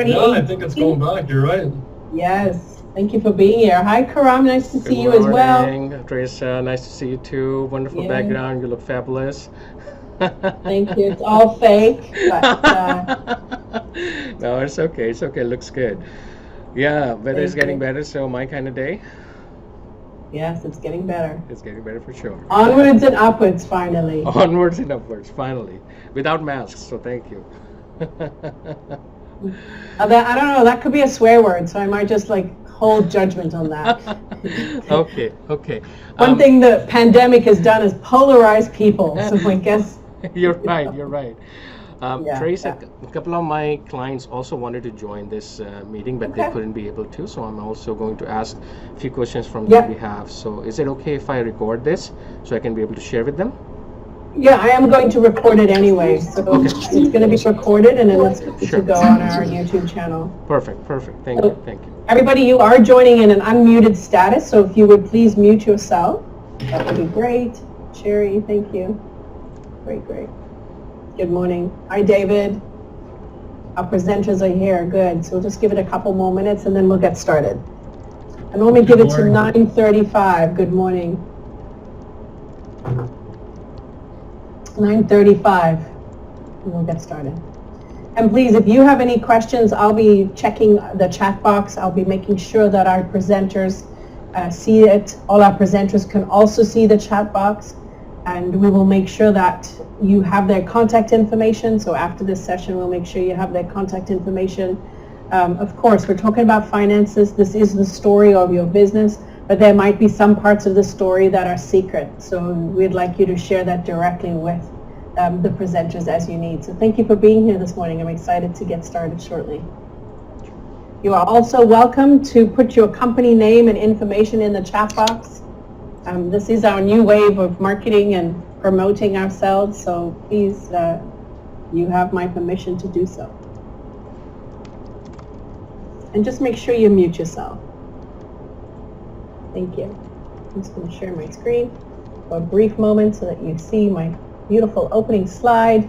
No, I think it's going back. You're right. Yes. Thank you for being here. Hi, Karam. Nice to see you as well. Good morning, Teresa. Nice to see you too. Wonderful background. You look fabulous. Thank you. It's all fake, but no, it's okay. It's okay. It looks good. Yeah, weather's getting better, so my kind of day. Yes, it's getting better. It's getting better for sure. Onwards and upwards, finally. Onwards and upwards, finally. Without masks, so thank you. I don't know, that could be a swear word, so I might just hold judgment on that. Okay. One thing the pandemic has done is polarize people, so I guess. You're right. Teresa, a couple of my clients also wanted to join this meeting, but they couldn't be able to, so I'm also going to ask a few questions from their behalf. So is it okay if I record this so I can be able to share with them? Yeah, I am going to record it anyway, so it's going to be recorded and then it's to go on our YouTube channel. Perfect. Thank you. Everybody, you are joining in an unmuted status, so if you would please mute yourself, that would be great. Sherry, thank you. Great. Good morning. Hi, David. Our presenters are here. Good. So we'll just give it a couple more minutes and then we'll get started. I normally give it to 9:35. Good morning. 9:35. And we'll get started. And please, if you have any questions, I'll be checking the chat box. I'll be making sure that our presenters see it. All our presenters can also see the chat box. And we will make sure that you have their contact information. So after this session, we'll make sure you have their contact information. Of course, we're talking about finances. This is the story of your business, but there might be some parts of the story that are secret. So we'd like you to share that directly with the presenters as you need. So thank you for being here this morning. I'm excited to get started shortly. You are also welcome to put your company name and information in the chat box. This is our new wave of marketing and promoting ourselves, so please, you have my permission to do so. And just make sure you mute yourself. Thank you. I'm just going to share my screen for a brief moment so that you see my beautiful opening slide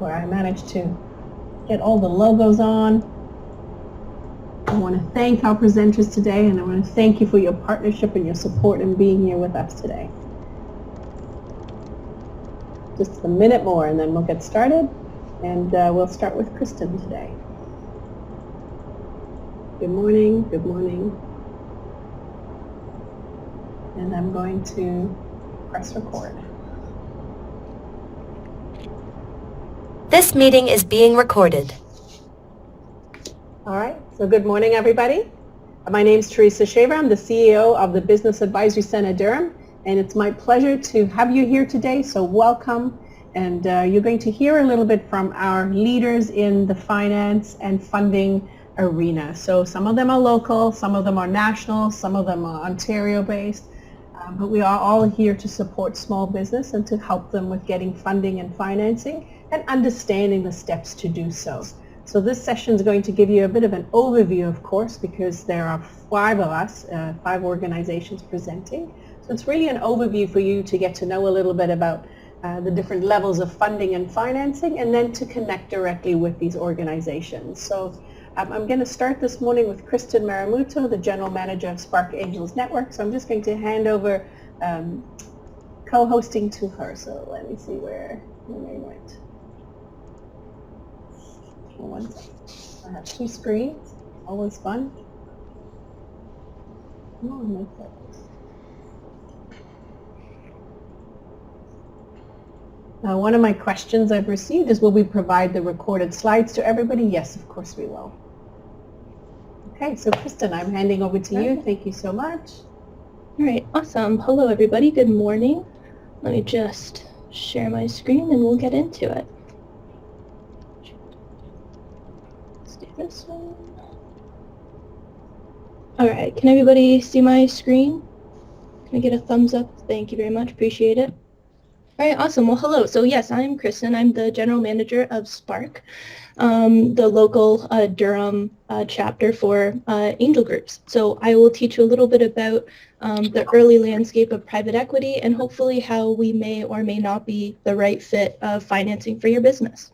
where I managed to get all the logos on. I want to thank our presenters today, and I want to thank you for your partnership and your support in being here with us today. Just a minute more, and then we'll get started, and we'll start with Kristen today. Good morning. And I'm going to press record. This meeting is being recorded. All right, so good morning, everybody. My name is Teresa Shaver. I'm the CEO of the Business Advisory Center Durham, and it's my pleasure to have you here today, so welcome. And you're going to hear a little bit from our leaders in the finance and funding arena. So some of them are local, some of them are national, some of them are Ontario-based, but we are all here to support small business and to help them with getting funding and financing and understanding the steps to do so. So this session is going to give you a bit of an overview, of course, because there are 5 of us, 5 organizations presenting. So it's really an overview for you to get to know a little bit about the different levels of funding and financing, and then to connect directly with these organizations. So I'm going to start this morning with Kristen Maramuto, the General Manager of Spark Angels Network. So I'm just going to hand over co-hosting to her. So let me see where I went. One second. I have 2 screens. Always fun. Come on, make that. Now, one of my questions I've received is, will we provide the recorded slides to everybody? Yes, of course we will. Okay, so Kristen, I'm handing over to you. Thank you so much. All right, awesome. Hello, everybody. Good morning. Let me just share my screen and we'll get into it. Let's do this one. All right, can everybody see my screen? Can I get a thumbs up? Thank you very much. Appreciate it. All right, awesome. Well, hello. So yes, I'm Kristen. I'm the General Manager of Spark, the local Durham chapter for angel groups. So I will teach you a little bit about the early landscape of private equity and hopefully how we may or may not be the right fit of financing for your business.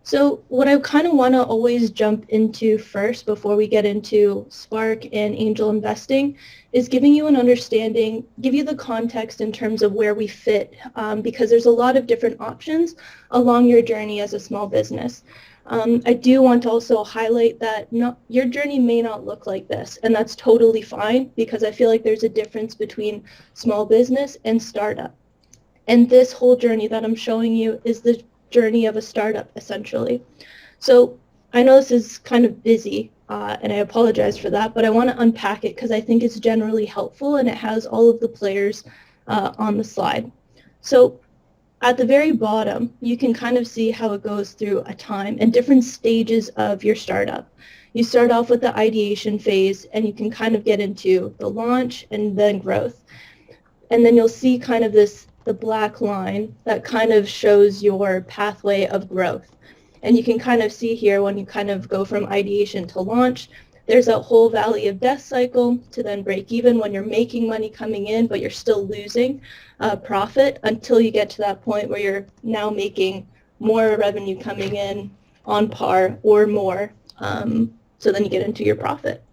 So what I kind of want to always jump into first before we get into Spark and angel investing is giving you an understanding, give you the context in terms of where we fit, because there's a lot of different options along your journey as a small business. I do want to also highlight that your journey may not look like this, and that's totally fine because I feel like there's a difference between small business and startup. And this whole journey that I'm showing you is the journey of a startup, essentially. So I know this is kind of busy, and I apologize for that, but I want to unpack it because I think it's generally helpful and it has all of the players on the slide. So at the very bottom, you can kind of see how it goes through a time and different stages of your startup. You start off with the ideation phase, and you can kind of get into the launch and then growth. And then you'll see kind of the black line that kind of shows your pathway of growth. And you can kind of see here when you kind of go from ideation to launch, there's a whole valley of death cycle to then break even when you're making money coming in, but you're still losing profit until you get to that point where you're now making more revenue coming in on par or more. So then you get into your profit.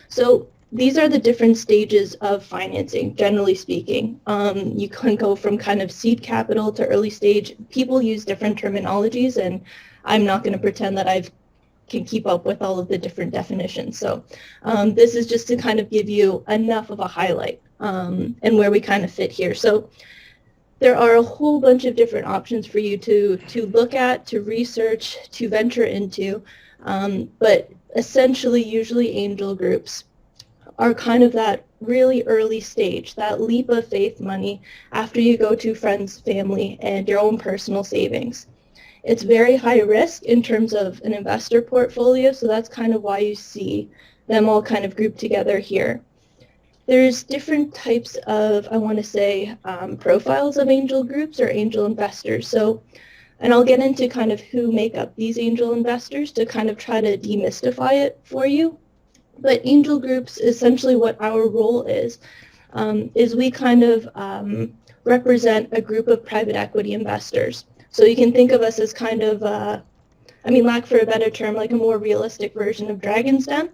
So these are the different stages of financing, generally speaking. You can go from kind of seed capital to early stage. People use different terminologies, and I'm not going to pretend that I can keep up with all of the different definitions. So this is just to kind of give you enough of a highlight and where we kind of fit here. So there are a whole bunch of different options for you to look at, to research, to venture into. But essentially, usually angel groups are kind of that really early stage, that leap of faith money after you go to friends, family, and your own personal savings. It's very high risk in terms of an investor portfolio, so that's kind of why you see them all kind of grouped together here. There's different types of, I want to say, profiles of angel groups or angel investors. So, and I'll get into kind of who make up these angel investors to kind of try to demystify it for you. But angel groups, essentially what our role is we kind of represent a group of private equity investors. So you can think of us as kind of, lack for a better term, like a more realistic version of Dragon's Den,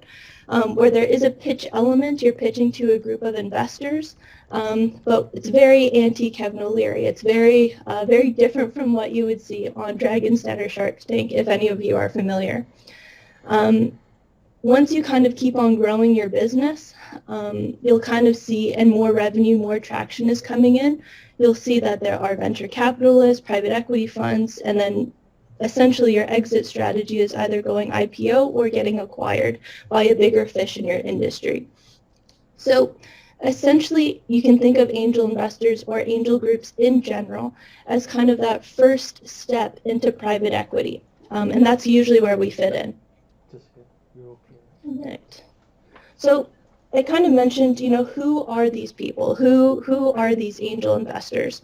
where there is a pitch element. You're pitching to a group of investors, but it's very anti-Kevin O'Leary. It's very, very different from what you would see on Dragon's Den or Shark Tank, if any of you are familiar. Once you kind of keep on growing your business, you'll kind of see, and more revenue, more traction is coming in, you'll see that there are venture capitalists, private equity funds, and then essentially your exit strategy is either going IPO or getting acquired by a bigger fish in your industry. So essentially, you can think of angel investors or angel groups in general as kind of that first step into private equity, and that's usually where we fit in. Right. So I kind of mentioned, who are these people? Who are these angel investors?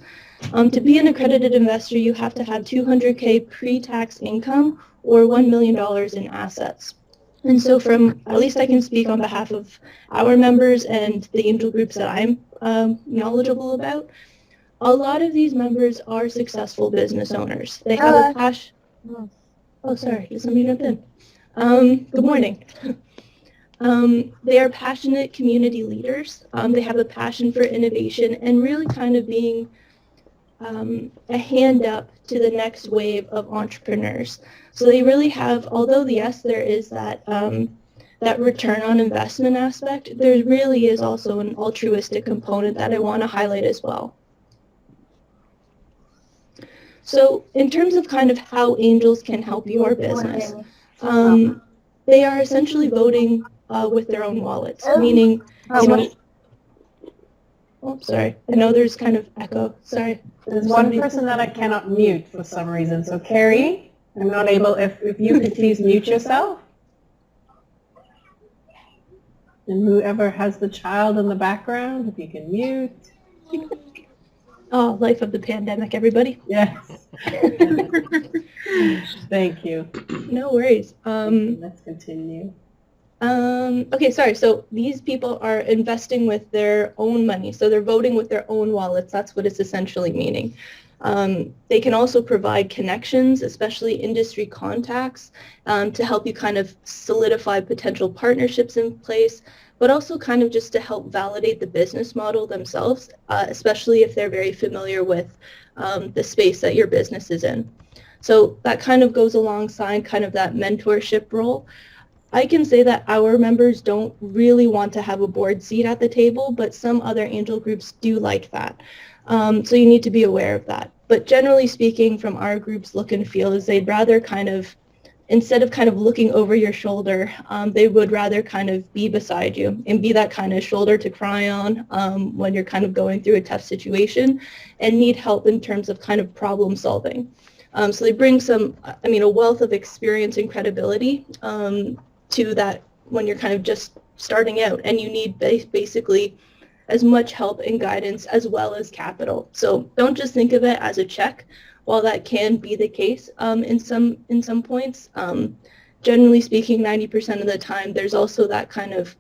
To be an accredited investor, you have to have $200K pre-tax income or $1 million in assets. And so at least I can speak on behalf of our members and the angel groups that I'm knowledgeable about. A lot of these members are successful business owners. They have a passion. Oh, sorry. Did somebody jump in? Good morning. They are passionate community leaders. They have a passion for innovation and really kind of being a hand up to the next wave of entrepreneurs. So they really have, although yes, there is that return on investment aspect, there really is also an altruistic component that I want to highlight as well. So in terms of kind of how angels can help your business, they are essentially voting with their own wallets, meaning, sorry, I know there's kind of echo, sorry. There's one person that I cannot mute for some reason, so Carrie, I'm not able, if you could please mute yourself. And whoever has the child in the background, if you can mute. Oh, life of the pandemic, everybody. Yes. Thank you. No worries. Let's continue. Okay, sorry. So these people are investing with their own money. So they're voting with their own wallets. That's what it's essentially meaning. They can also provide connections, especially industry contacts, to help you kind of solidify potential partnerships in place, but also kind of just to help validate the business model themselves, especially if they're very familiar with the space that your business is in. So that kind of goes alongside kind of that mentorship role. I can say that our members don't really want to have a board seat at the table, but some other angel groups do like that. So you need to be aware of that. But generally speaking, from our group's look and feel is they'd rather kind of, instead of kind of looking over your shoulder, they would rather kind of be beside you and be that kind of shoulder to cry on when you're kind of going through a tough situation and need help in terms of kind of problem solving. So they bring a wealth of experience and credibility to that when you're kind of just starting out and you need basically as much help and guidance as well as capital. So don't just think of it as a check. While that can be the case in some points, generally speaking, 90% of the time, there's also that kind of,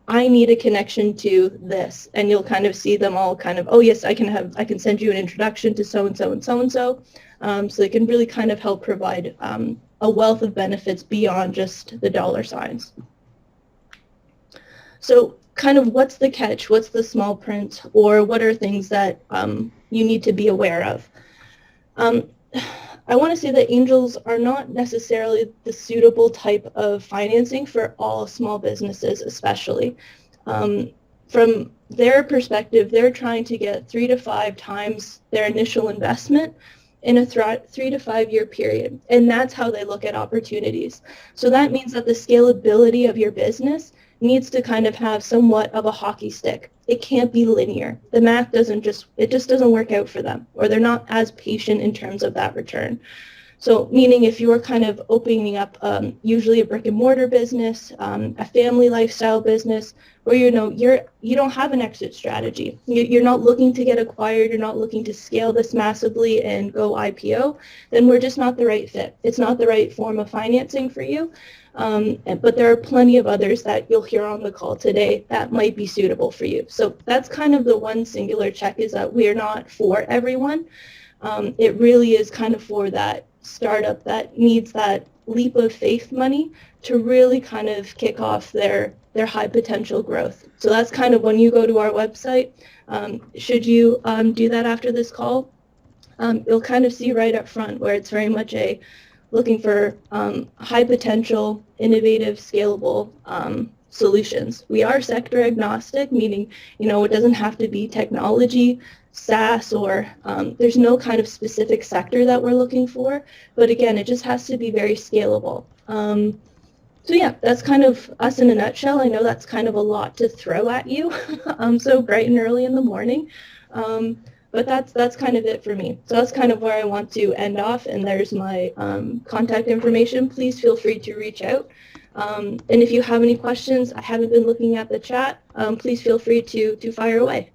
I need a connection to this, and you'll kind of see them all kind of, oh yes, I can send you an introduction to so and so and so and so. So they can really kind of help provide a wealth of benefits beyond just the dollar signs. So kind of what's the catch? What's the small print? Or what are things that you need to be aware of? I want to say that angels are not necessarily the suitable type of financing for all small businesses, especially. From their perspective, they're trying to get 3 to 5 times their initial investment in a 3 to 5 year period. And that's how they look at opportunities. So that means that the scalability of your business needs to kind of have somewhat of a hockey stick. It can't be linear. The math just doesn't work out for them, or they're not as patient in terms of that return. So meaning if you're kind of opening up usually a brick and mortar business, a family lifestyle business, where you don't have an exit strategy. You're not looking to get acquired, you're not looking to scale this massively and go IPO, then we're just not the right fit. It's not the right form of financing for you. But there are plenty of others that you'll hear on the call today that might be suitable for you. So that's kind of the one singular check, is that we're not for everyone. It really is kind of for that startup that needs that leap of faith money to really kind of kick off their high potential growth. So that's kind of when you go to our website, should you do that after this call, you'll kind of see right up front where it's very much looking for high potential, innovative, scalable solutions. We are sector agnostic, meaning, it doesn't have to be technology, SaaS, or there's no kind of specific sector that we're looking for. But again, it just has to be very scalable. So yeah, that's kind of us in a nutshell. I know that's kind of a lot to throw at you so bright and early in the morning. But that's kind of it for me. So that's kind of where I want to end off, and there's my contact information. Please feel free to reach out. And if you have any questions, I haven't been looking at the chat, please feel free to fire away.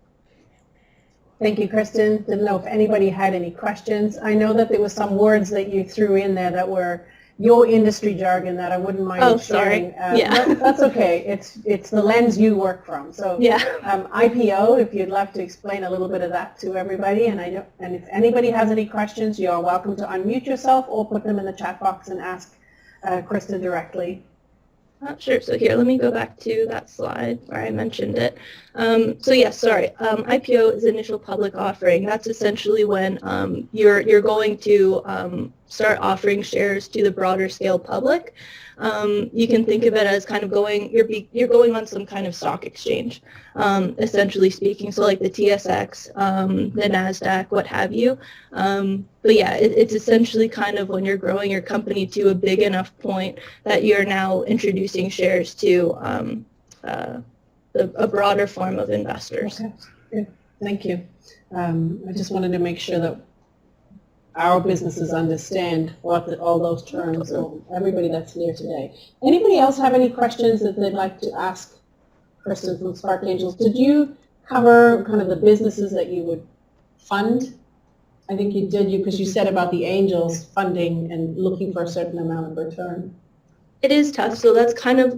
Thank you, Kristen. Didn't know if anybody had any questions. I know that there was some words that you threw in there that were your industry jargon that I wouldn't mind sharing. Sorry. Yeah. That's okay. It's the lens you work from. So yeah. IPO, if you'd love to explain a little bit of that to everybody, and if anybody has any questions, you're welcome to unmute yourself or put them in the chat box and ask Kristen directly. Sure. So here, let me go back to that slide where I mentioned it. So yes, sorry. IPO is initial public offering. That's essentially when you're going to start offering shares to the broader scale public. You can think of it as kind of you're going on some kind of stock exchange, essentially speaking. So like the TSX, the NASDAQ, what have you. But yeah, it's essentially kind of when you're growing your company to a big enough point that you're now introducing shares to a broader form of investors. Okay. Good. Thank you. I just wanted to make sure that our businesses understand all those terms, so everybody that's here today. Anybody else have any questions that they'd like to ask Kristen from Spark Angels? Did you cover kind of the businesses that you would fund? I think you did, because you said about the angels funding and looking for a certain amount of return. It is tough. So that's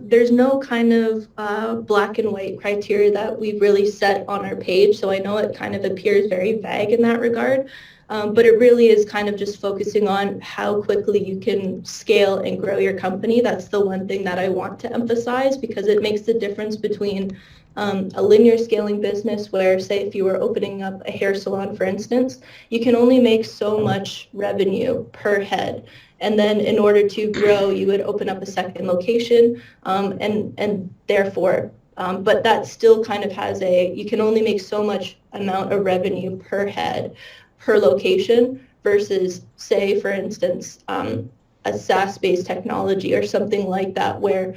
there's no kind of black and white criteria that we've really set on our page. So I know it kind of appears very vague in that regard. But it really is kind of just focusing on how quickly you can scale and grow your company. That's the one thing that I want to emphasize, because it makes the difference between a linear scaling business where, say, if you were opening up a hair salon, for instance, you can only make so much revenue per head. And then in order to grow, you would open up a second location, and therefore, but that still kind of has you can only make so much amount of revenue per head, per location, versus, say, for instance, a SaaS-based technology or something like that, where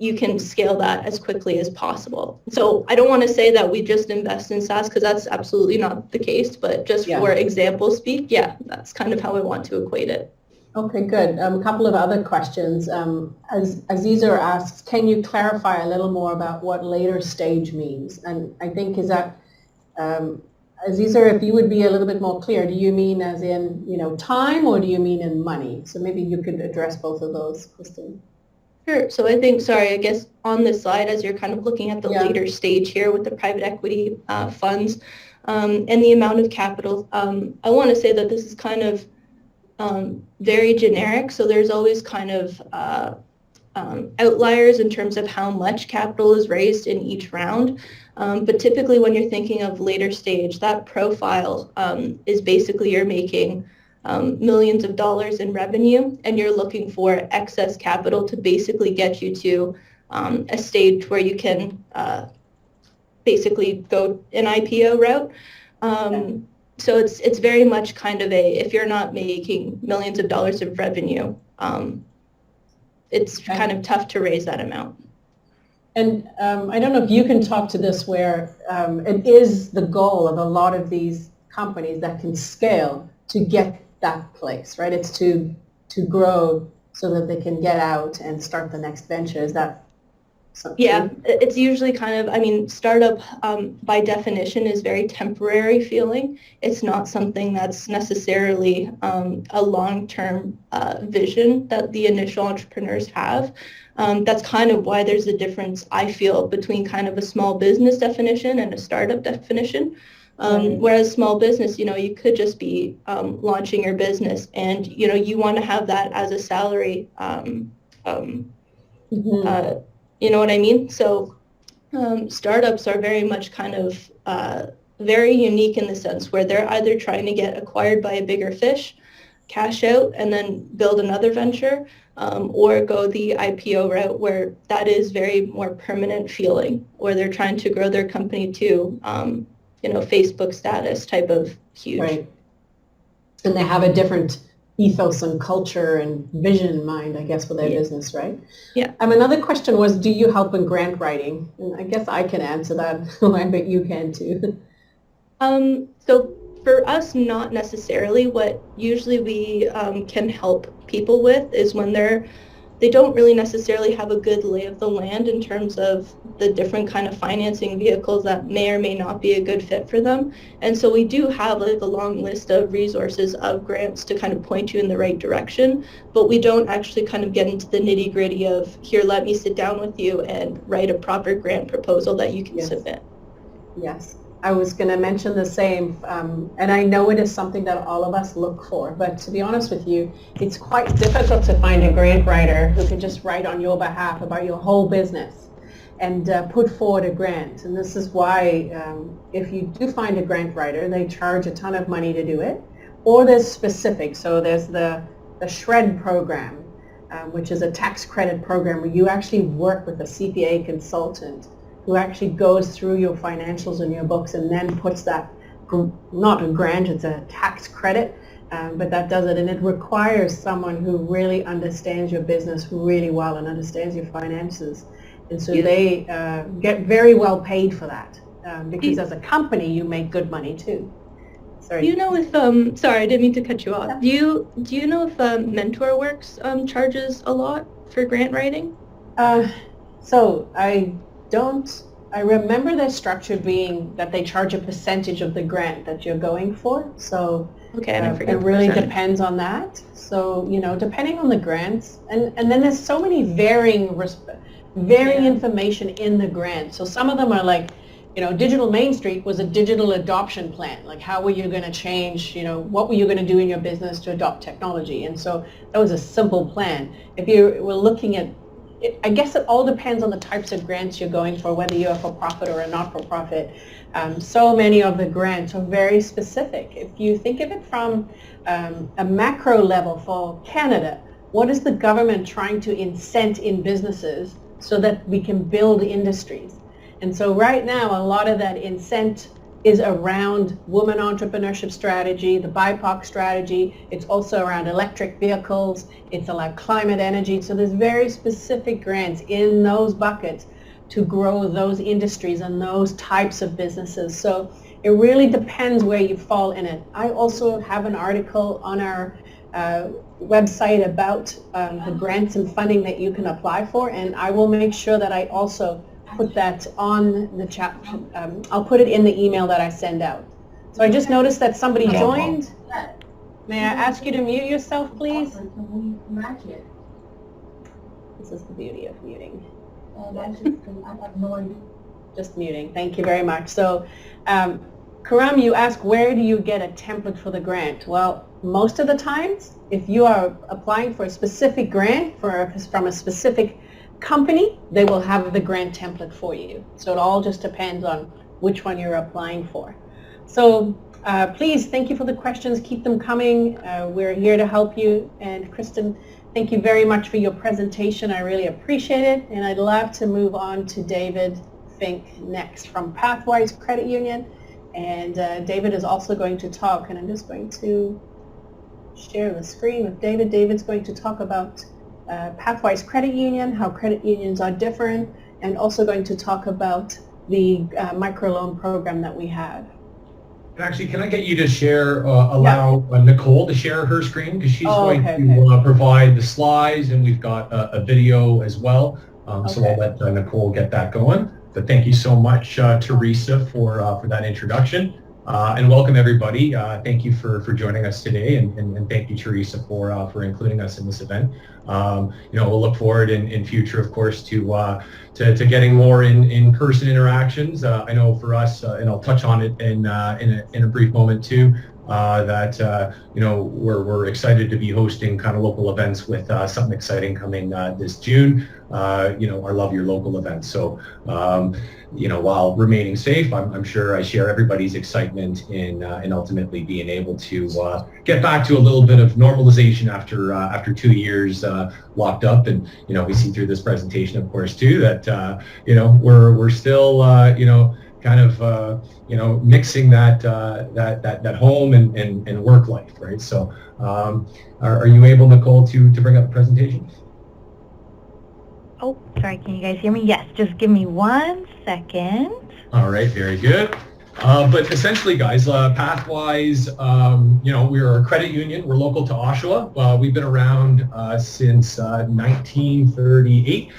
you can scale that as quickly as possible. So I don't want to say that we just invest in SaaS, because that's absolutely not the case, but just for example speak, that's kind of how I want to equate it. Okay, good. A couple of other questions. As Aziza asks, can you clarify a little more about what later stage means? And I think is that, Aziza, if you would be a little bit more clear, do you mean as in, time, or do you mean in money? So maybe you could address both of those, Kristen. Sure. So I think, I guess on this slide, as you're kind of looking at the later stage here with the private equity funds and the amount of capital, I want to say that this is kind of very generic. So there's always kind of outliers in terms of how much capital is raised in each round. But typically when you're thinking of later stage, that profile is basically you're making millions of dollars in revenue, and you're looking for excess capital to basically get you to a stage where you can basically go an IPO route. So it's very much kind of if you're not making millions of dollars of revenue, it's kind of tough to raise that amount. And I don't know if you can talk to this, where it is the goal of a lot of these companies that can scale to get that place, right? It's to grow so that they can get out and start the next venture. Is that something? Yeah, it's usually kind of, startup by definition is very temporary feeling. It's not something that's necessarily a long-term vision that the initial entrepreneurs have. That's kind of why there's a difference, I feel, between kind of a small business definition and a startup definition. Whereas small business, you could just be launching your business, and, you want to have that as a salary. You know what I mean? So startups are very much kind of very unique in the sense where they're either trying to get acquired by a bigger fish, cash out, and then build another venture, or go the IPO route, where that is very more permanent feeling, or they're trying to grow their company to, Facebook status type of huge. Right. And they have a different ethos and culture and vision in mind, I guess, for their business, right? Yeah. Another question was, do you help in grant writing? And I guess I can answer that. I bet you can too. So for us, not necessarily. What usually we can help people with is when they don't really necessarily have a good lay of the land in terms of the different kind of financing vehicles that may or may not be a good fit for them. And so we do have a long list of resources of grants to kind of point you in the right direction, but we don't actually kind of get into the nitty gritty of, here, let me sit down with you and write a proper grant proposal that you can submit. Yes. I was going to mention the same, and I know it is something that all of us look for, but to be honest with you, it's quite difficult to find a grant writer who can just write on your behalf about your whole business and put forward a grant. And this is why if you do find a grant writer, they charge a ton of money to do it, or there's specific. So there's the SHRED program, which is a tax credit program where you actually work with a CPA consultant who actually goes through your financials and your books and then puts that, not a grant, it's a tax credit, but that does it. And it requires someone who really understands your business really well and understands your finances. And so they get very well paid for that, because as a company, you make good money too. Sorry. Do you know if, sorry, I didn't mean to cut you off. Do you know if MentorWorks charges a lot for grant writing? So I remember their structure being that they charge a percentage of the grant that you're going for. So okay, and I forget it really depends on that. So, depending on the grants, and then there's so many varying information in the grant. So some of them are like, Digital Main Street was a digital adoption plan. Like, how were you going to change, what were you going to do in your business to adopt technology? And so that was a simple plan. If you were looking at, I guess it all depends on the types of grants you're going for, whether you're for profit or a not-for-profit. So many of the grants are very specific. If you think of it from a macro level for Canada, what is the government trying to incent in businesses so that we can build industries? And so right now, a lot of that incent is around women entrepreneurship strategy, the BIPOC strategy. It's also around electric vehicles. It's like climate energy. So there's very specific grants in those buckets to grow those industries and those types of businesses. So it really depends where you fall in it. I also have an article on our website about the grants and funding that you can apply for, and I will make sure that I also put that on the chat. I'll put it in the email that I send out. So I just noticed that somebody joined. May I ask you to mute yourself, please? This is the beauty of muting. Just muting. Thank you very much. So, Karam, you ask, where do you get a template for the grant? Well, most of the times, if you are applying for a specific grant from a specific company, they will have the grant template for you. So it all just depends on which one you're applying for. So please, thank you for the questions. Keep them coming. We're here to help you. And Kristen, thank you very much for your presentation. I really appreciate it. And I'd love to move on to David Fink next from Pathwise Credit Union. And David is also going to talk, and I'm just going to share the screen with David. David's going to talk about Pathwise Credit Union, how credit unions are different, and also going to talk about the microloan program that we have. Actually, can I get you to share, allow Nicole to share her screen, because she's going to provide the slides, and we've got a video as well. So I'll let Nicole get that going. But thank you so much, Teresa, for that introduction. And welcome everybody. Thank you for joining us today, and thank you, Teresa, for including us in this event. We'll look forward in future, of course, to getting more in-person interactions. I know for us, and I'll touch on it in a brief moment too, that we're excited to be hosting kind of local events with something exciting coming this June. Our Love Your Local event. So while remaining safe, I'm sure I share everybody's excitement in ultimately being able to get back to a little bit of normalization after 2 years locked up. And we see through this presentation, of course, too, that we're still kind of mixing that home and work life, right? So are you able, Nicole, to bring up the presentation? Oh, sorry, can you guys hear me? Yes, just give me 1 second. All right, very good. But essentially, guys, Pathwise, we're a credit union. We're local to Oshawa. We've been around since 1938.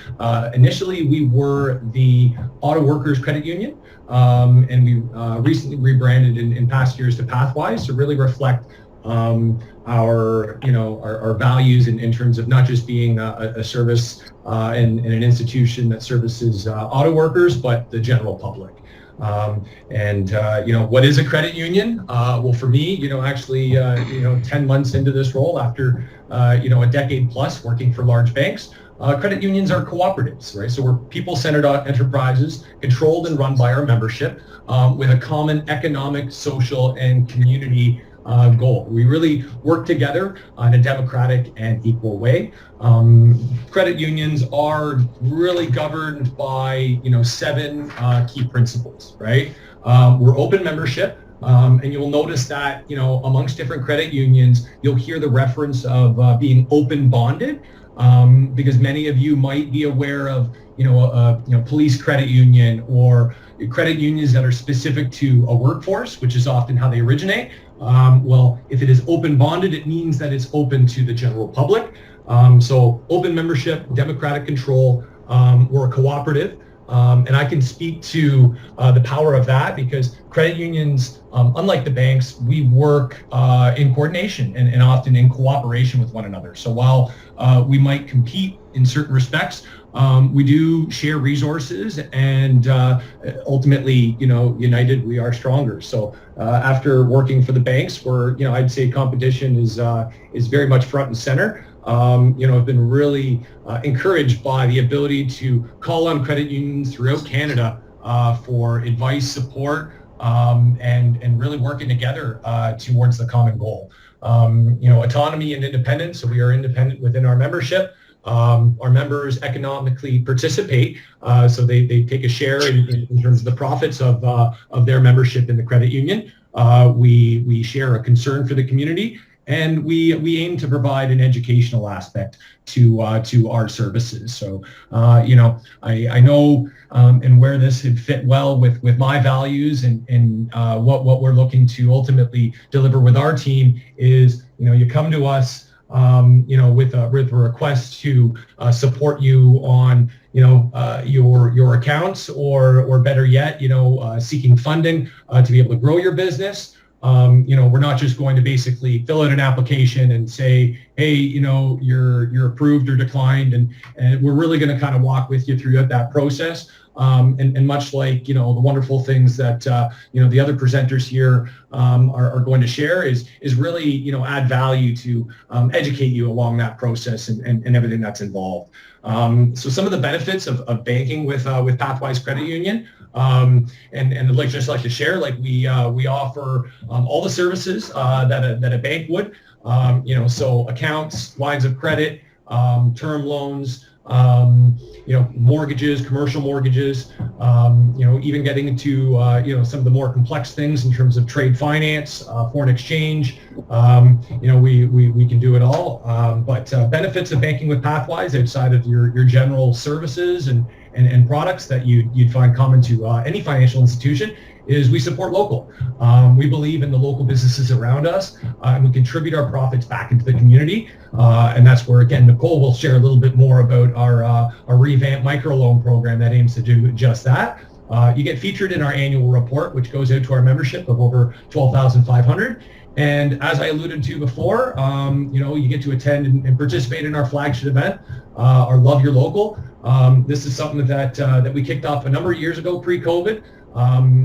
Initially, we were the Auto Workers Credit Union, and we recently rebranded in past years to Pathwise to really reflect our values in terms of not just being a service and an institution that services auto workers, but the general public. What is a credit union? Well, for me, actually, 10 months into this role after, a decade plus working for large banks, credit unions are cooperatives, right? So we're people-centered enterprises controlled and run by our membership with a common economic, social, and community goal. We really work together in a democratic and equal way. Credit unions are really governed by 7 key principles, right? We're open membership, and you'll notice that amongst different credit unions, you'll hear the reference of being open bonded, because many of you might be aware of police credit union or credit unions that are specific to a workforce, which is often how they originate. Well, if it is open bonded, it means that it's open to the general public. So open membership, democratic control, we're a cooperative. And I can speak to the power of that because credit unions, unlike the banks, we work in coordination and often in cooperation with one another. So while we might compete in certain respects, we do share resources, and ultimately, united we are stronger. So after working for the banks, where I'd say competition is very much front and center. I've been really encouraged by the ability to call on credit unions throughout Canada for advice, support, and really working together towards the common goal. Autonomy and independence. So we are independent within our membership. Our members economically participate, so they take a share in terms of the profits of their membership in the credit union. We share a concern for the community, and we aim to provide an educational aspect to our services. So I know and where this would fit well with my values and what we're looking to ultimately deliver with our team is you come to us with a request to support you on your accounts, or better yet, seeking funding to be able to grow your business. We're not just going to basically fill out an application and say, hey, you're approved or declined, and we're really going to kind of walk with you throughout that process. And much like the wonderful things that the other presenters here are going to share is really add value to educate you along that process and everything that's involved. So some of the benefits of banking with Pathwise Credit Union, and I'd just like to share, we offer all the services that a bank would, so accounts, lines of credit, term loans, mortgages, commercial mortgages, even getting into, some of the more complex things in terms of trade finance, foreign exchange. We can do it all. But benefits of banking with Pathwise outside of your general services and products that you'd find common to any financial institution is we support local. We believe in the local businesses around us, and we contribute our profits back into the community. And that's where, again, Nicole will share a little bit more about our revamped microloan program that aims to do just that. You get featured in our annual report, which goes out to our membership of over 12,500. And as I alluded to before, you get to attend and participate in our flagship event, our Love Your Local. This is something that we kicked off a number of years ago, pre-COVID.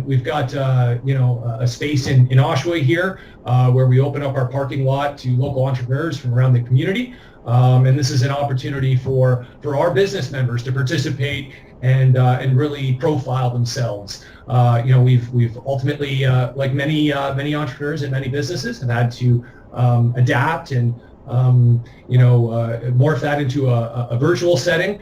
We've got a space in Oshawa here where we open up our parking lot to local entrepreneurs from around the community, and this is an opportunity for our business members to participate and really profile themselves. We've ultimately, like many entrepreneurs and many businesses, have had to adapt and morph that into a virtual setting.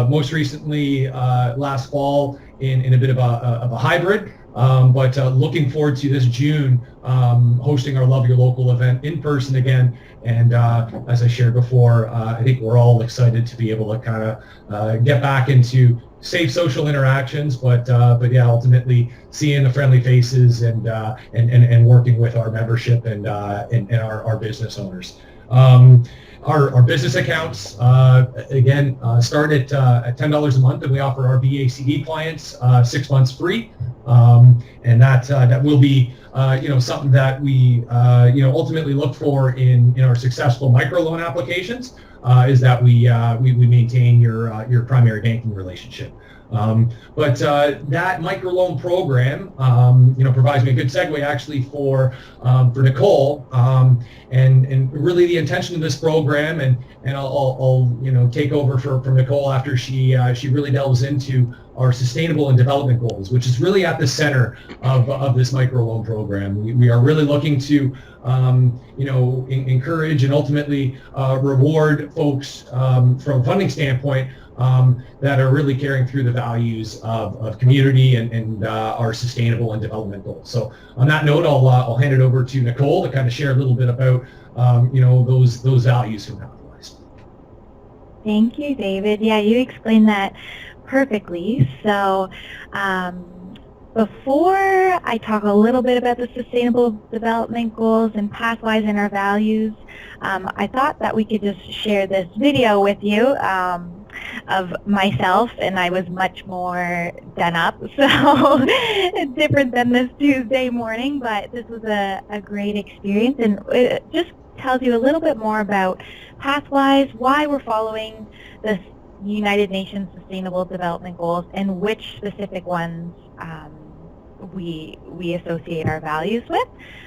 Most recently, last fall, in a bit of a hybrid, but looking forward to this June hosting our Love Your Local event in person again. And as I shared before, I think we're all excited to be able to kind of get back into safe social interactions, but yeah, ultimately seeing the friendly faces and working with our membership and our business owners. Our business accounts, again, start at $10 a month, and we offer our BACD clients 6 months free. And that will be something that we ultimately look for in our successful microloan applications, is that we maintain your primary banking relationship. But that microloan program, provides me a good segue actually for Nicole, and really the intention of this program, and I'll take over from Nicole after she really delves into our sustainable and development goals, which is really at the center of this microloan program. We are really looking to encourage and ultimately reward folks from a funding standpoint that are really carrying through the values of community and our sustainable and development goals. So on that note, I'll hand it over to Nicole to kind of share a little bit about those values from Pathwise. Thank you, David. Yeah, you explained that perfectly. So before I talk a little bit about the sustainable development goals and Pathwise and our values, I thought that we could just share this video with you of myself, and I was much more done up, so different than this Tuesday morning, but this was a great experience, and it just tells you a little bit more about Pathwise, why we're following the United Nations Sustainable Development Goals, and which specific ones we associate our values with.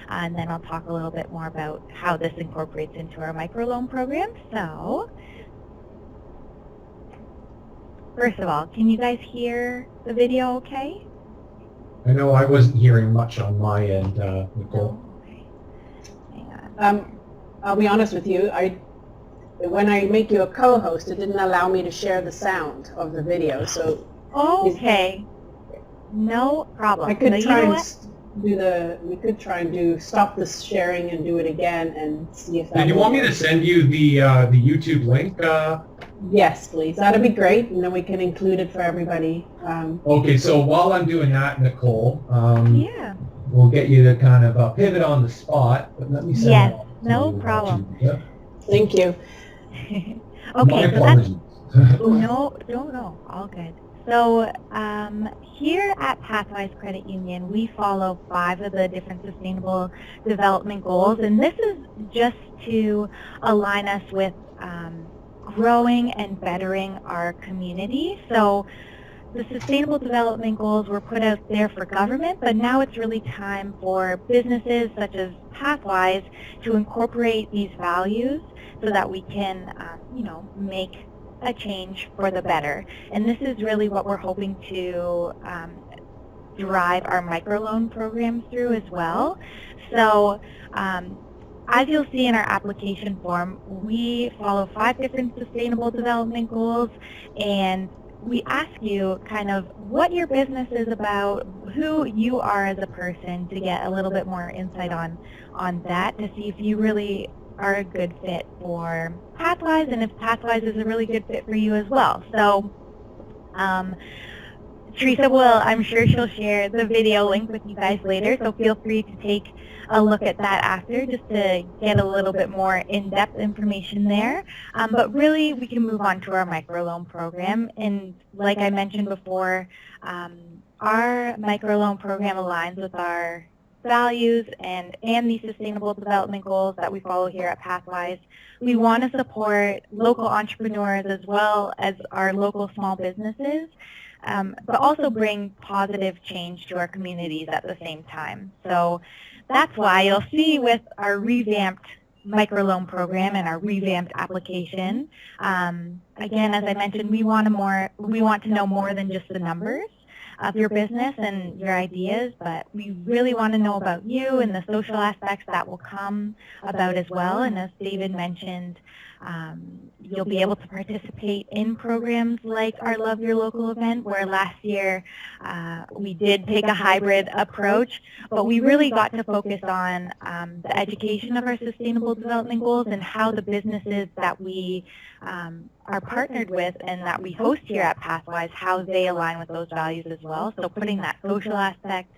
And then I'll talk a little bit more about how this incorporates into our microloan program. So, first of all, can you guys hear the video okay? I know I wasn't hearing much on my end, Nicole. No? Okay. Hang on. I'll be honest with you, when I make you a co-host, it didn't allow me to share the sound of the video, so... Okay. No problem. I could so try you know and we could try and stop this sharing and do it again and see if that... Did you want me to send you the YouTube link? Yes, please. That'd be great, and then we can include it for everybody. Okay, so while I'm doing that, Nicole, yeah. we'll get you to kind of pivot on the spot, but let me send Yes, that no to problem. you. Thank you. Okay, My so that's... apologies. No, all good. So here at Pathwise Credit Union, we follow 5 of the different sustainable development goals, and this is just to align us with growing and bettering our community. So the sustainable development goals were put out there for government, but now it's really time for businesses such as Pathwise to incorporate these values so that we can, make a change for the better. And this is really what we're hoping to drive our microloan programs through as well. So as you'll see in our application form, we follow 5 different sustainable development goals, and we ask you kind of what your business is about, who you are as a person, to get a little bit more insight on that, to see if you really are a good fit for Pathwise, and if Pathwise is a really good fit for you as well. So Teresa will, I'm sure she'll share the video link with you guys later, so feel free to take a look at that after, just to get a little bit more in-depth information there. But really, we can move on to our microloan program. And like I mentioned before, our microloan program aligns with our values and the sustainable development goals that we follow here at Pathwise. We want to support local entrepreneurs as well as our local small businesses, but also bring positive change to our communities at the same time. So that's why you'll see with our revamped microloan program and our revamped application, again, as I mentioned, we want to know more than just the numbers of your business and your ideas, but we really want to know about you and the social aspects that will come about as well. And as David mentioned, you'll be able to participate in programs like our Love Your Local event, where last year we did take a hybrid approach, but we really got to focus on the education of our sustainable development goals and how the businesses that we are partnered with and that we host here at Pathwise, how they align with those values as well. So putting that social aspect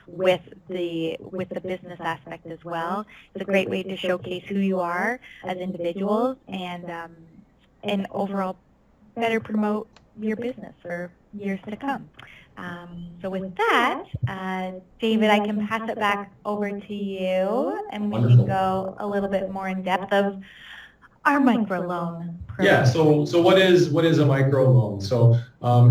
with the business aspect as well. It's a great way to showcase who you are as individuals and overall better promote your business for years to come. So with that, David, I can pass it back over to you, and we can go a little bit more in depth of our microloan program. Yeah. So what is a microloan? So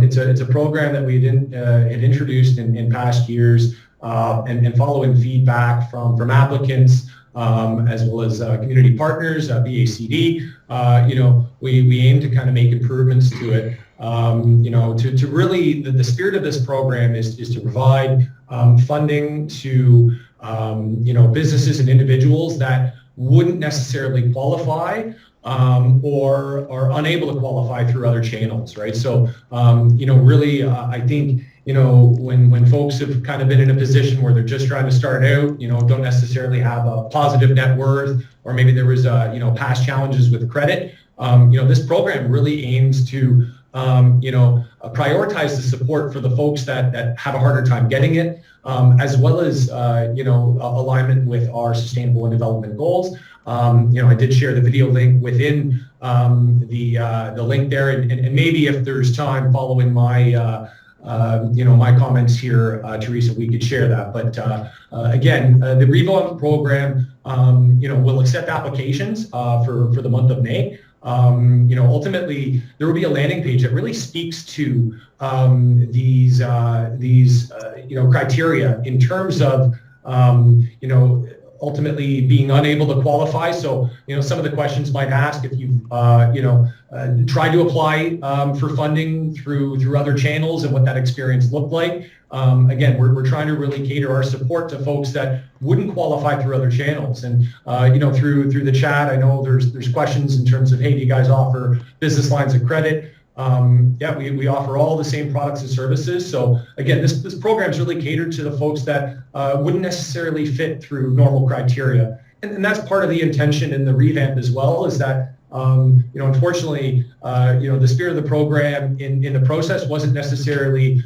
it's a program that we had introduced in past years, and following feedback from applicants as well as community partners, BACD. We aim to kind of make improvements to it. To really the spirit of this program is to provide funding to businesses and individuals that wouldn't necessarily qualify or are unable to qualify through other channels, right? So, really, I think, when folks have kind of been in a position where they're just trying to start out, don't necessarily have a positive net worth, or maybe there was, past challenges with credit, this program really aims to prioritize the support for the folks that have a harder time getting it, as well as, alignment with our sustainable and development goals. I did share the video link within the link there, and maybe if there's time following my my comments here, Teresa, we could share that. But again, the revolving program, will accept applications for the month of May. Ultimately, there will be a landing page that really speaks to these criteria in terms of ultimately being unable to qualify. So, some of the questions might ask if you've, tried to apply for funding through other channels and what that experience looked like. Again, we're trying to really cater our support to folks that wouldn't qualify through other channels. And, through the chat, I know there's questions in terms of, hey, do you guys offer business lines of credit? Yeah, we offer all the same products and services. So again, this program is really catered to the folks that wouldn't necessarily fit through normal criteria. And that's part of the intention in the revamp as well, is that, unfortunately, the spirit of the program in the process wasn't necessarily,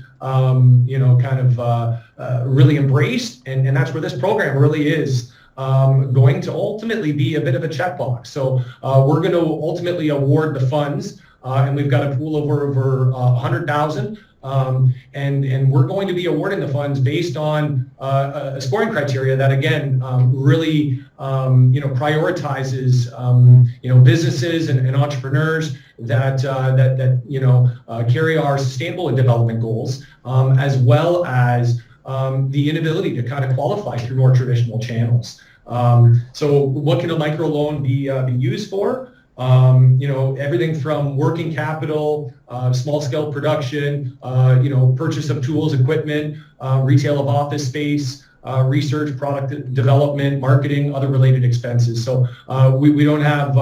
really embraced. And that's where this program really is going to ultimately be a bit of a checkbox. So we're going to ultimately award the funds. And we've got a pool of over 100,000, and we're going to be awarding the funds based on a scoring criteria that, again, really prioritizes businesses and entrepreneurs that carry our sustainable and development goals, as well as the inability to kind of qualify through more traditional channels. So what can a microloan be used for? Everything from working capital, small-scale production, purchase of tools, equipment, retail of office space, research, product development, marketing, other related expenses. So we don't have,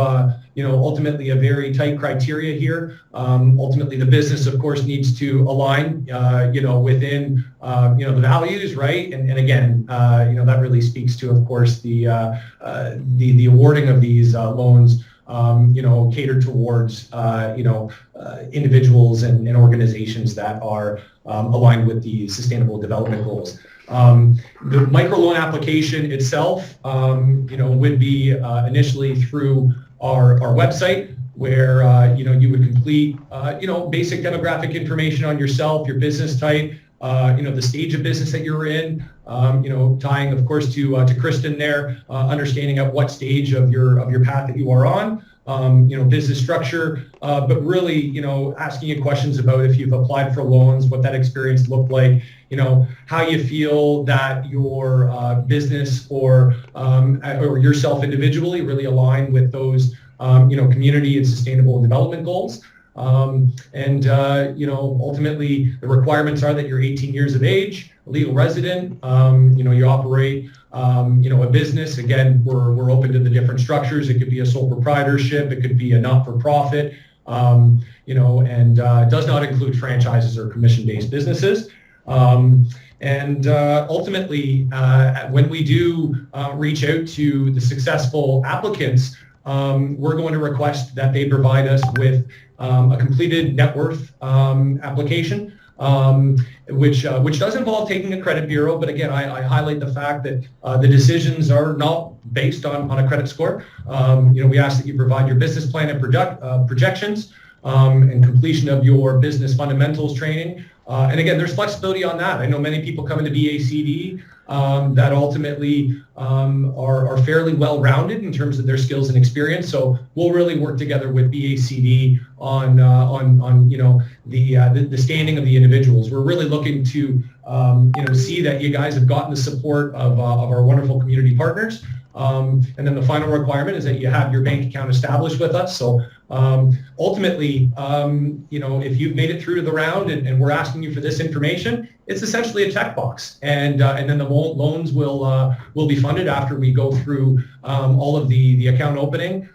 ultimately a very tight criteria here. Ultimately, the business, of course, needs to align, within, the values, right? And again, that really speaks to, of course, the awarding of these loans. Catered towards, individuals and organizations that are aligned with the sustainable development goals. The microloan application itself, would be initially through our website, where, you would complete, basic demographic information on yourself, your business type, the stage of business that you're in, tying, of course, to Kristen there, understanding at what stage of your path that you are on, business structure, but really, asking you questions about if you've applied for loans, what that experience looked like, how you feel that your business or yourself individually really align with those, community and sustainable development goals. Ultimately, the requirements are that you're 18 years of age, a legal resident, you operate, a business. Again, we're open to the different structures. It could be a sole proprietorship. It could be a not-for-profit, and does not include franchises or commission-based businesses. Ultimately, when we do reach out to the successful applicants, we're going to request that they provide us with a completed net worth application, which does involve taking a credit bureau. But again, I highlight the fact that the decisions are not based on a credit score. We ask that you provide your business plan and projections, and completion of your business fundamentals training. And again, there's flexibility on that. I know many people come into BACD that ultimately are fairly well-rounded in terms of their skills and experience. So we'll really work together with BACD on the standing of the individuals. We're really looking to see that you guys have gotten the support of our wonderful community partners. And then the final requirement is that you have your bank account established with us. So ultimately, if you've made it through to the round and we're asking you for this information, it's essentially a checkbox. And then the loans will be funded after we go through all of the account opening.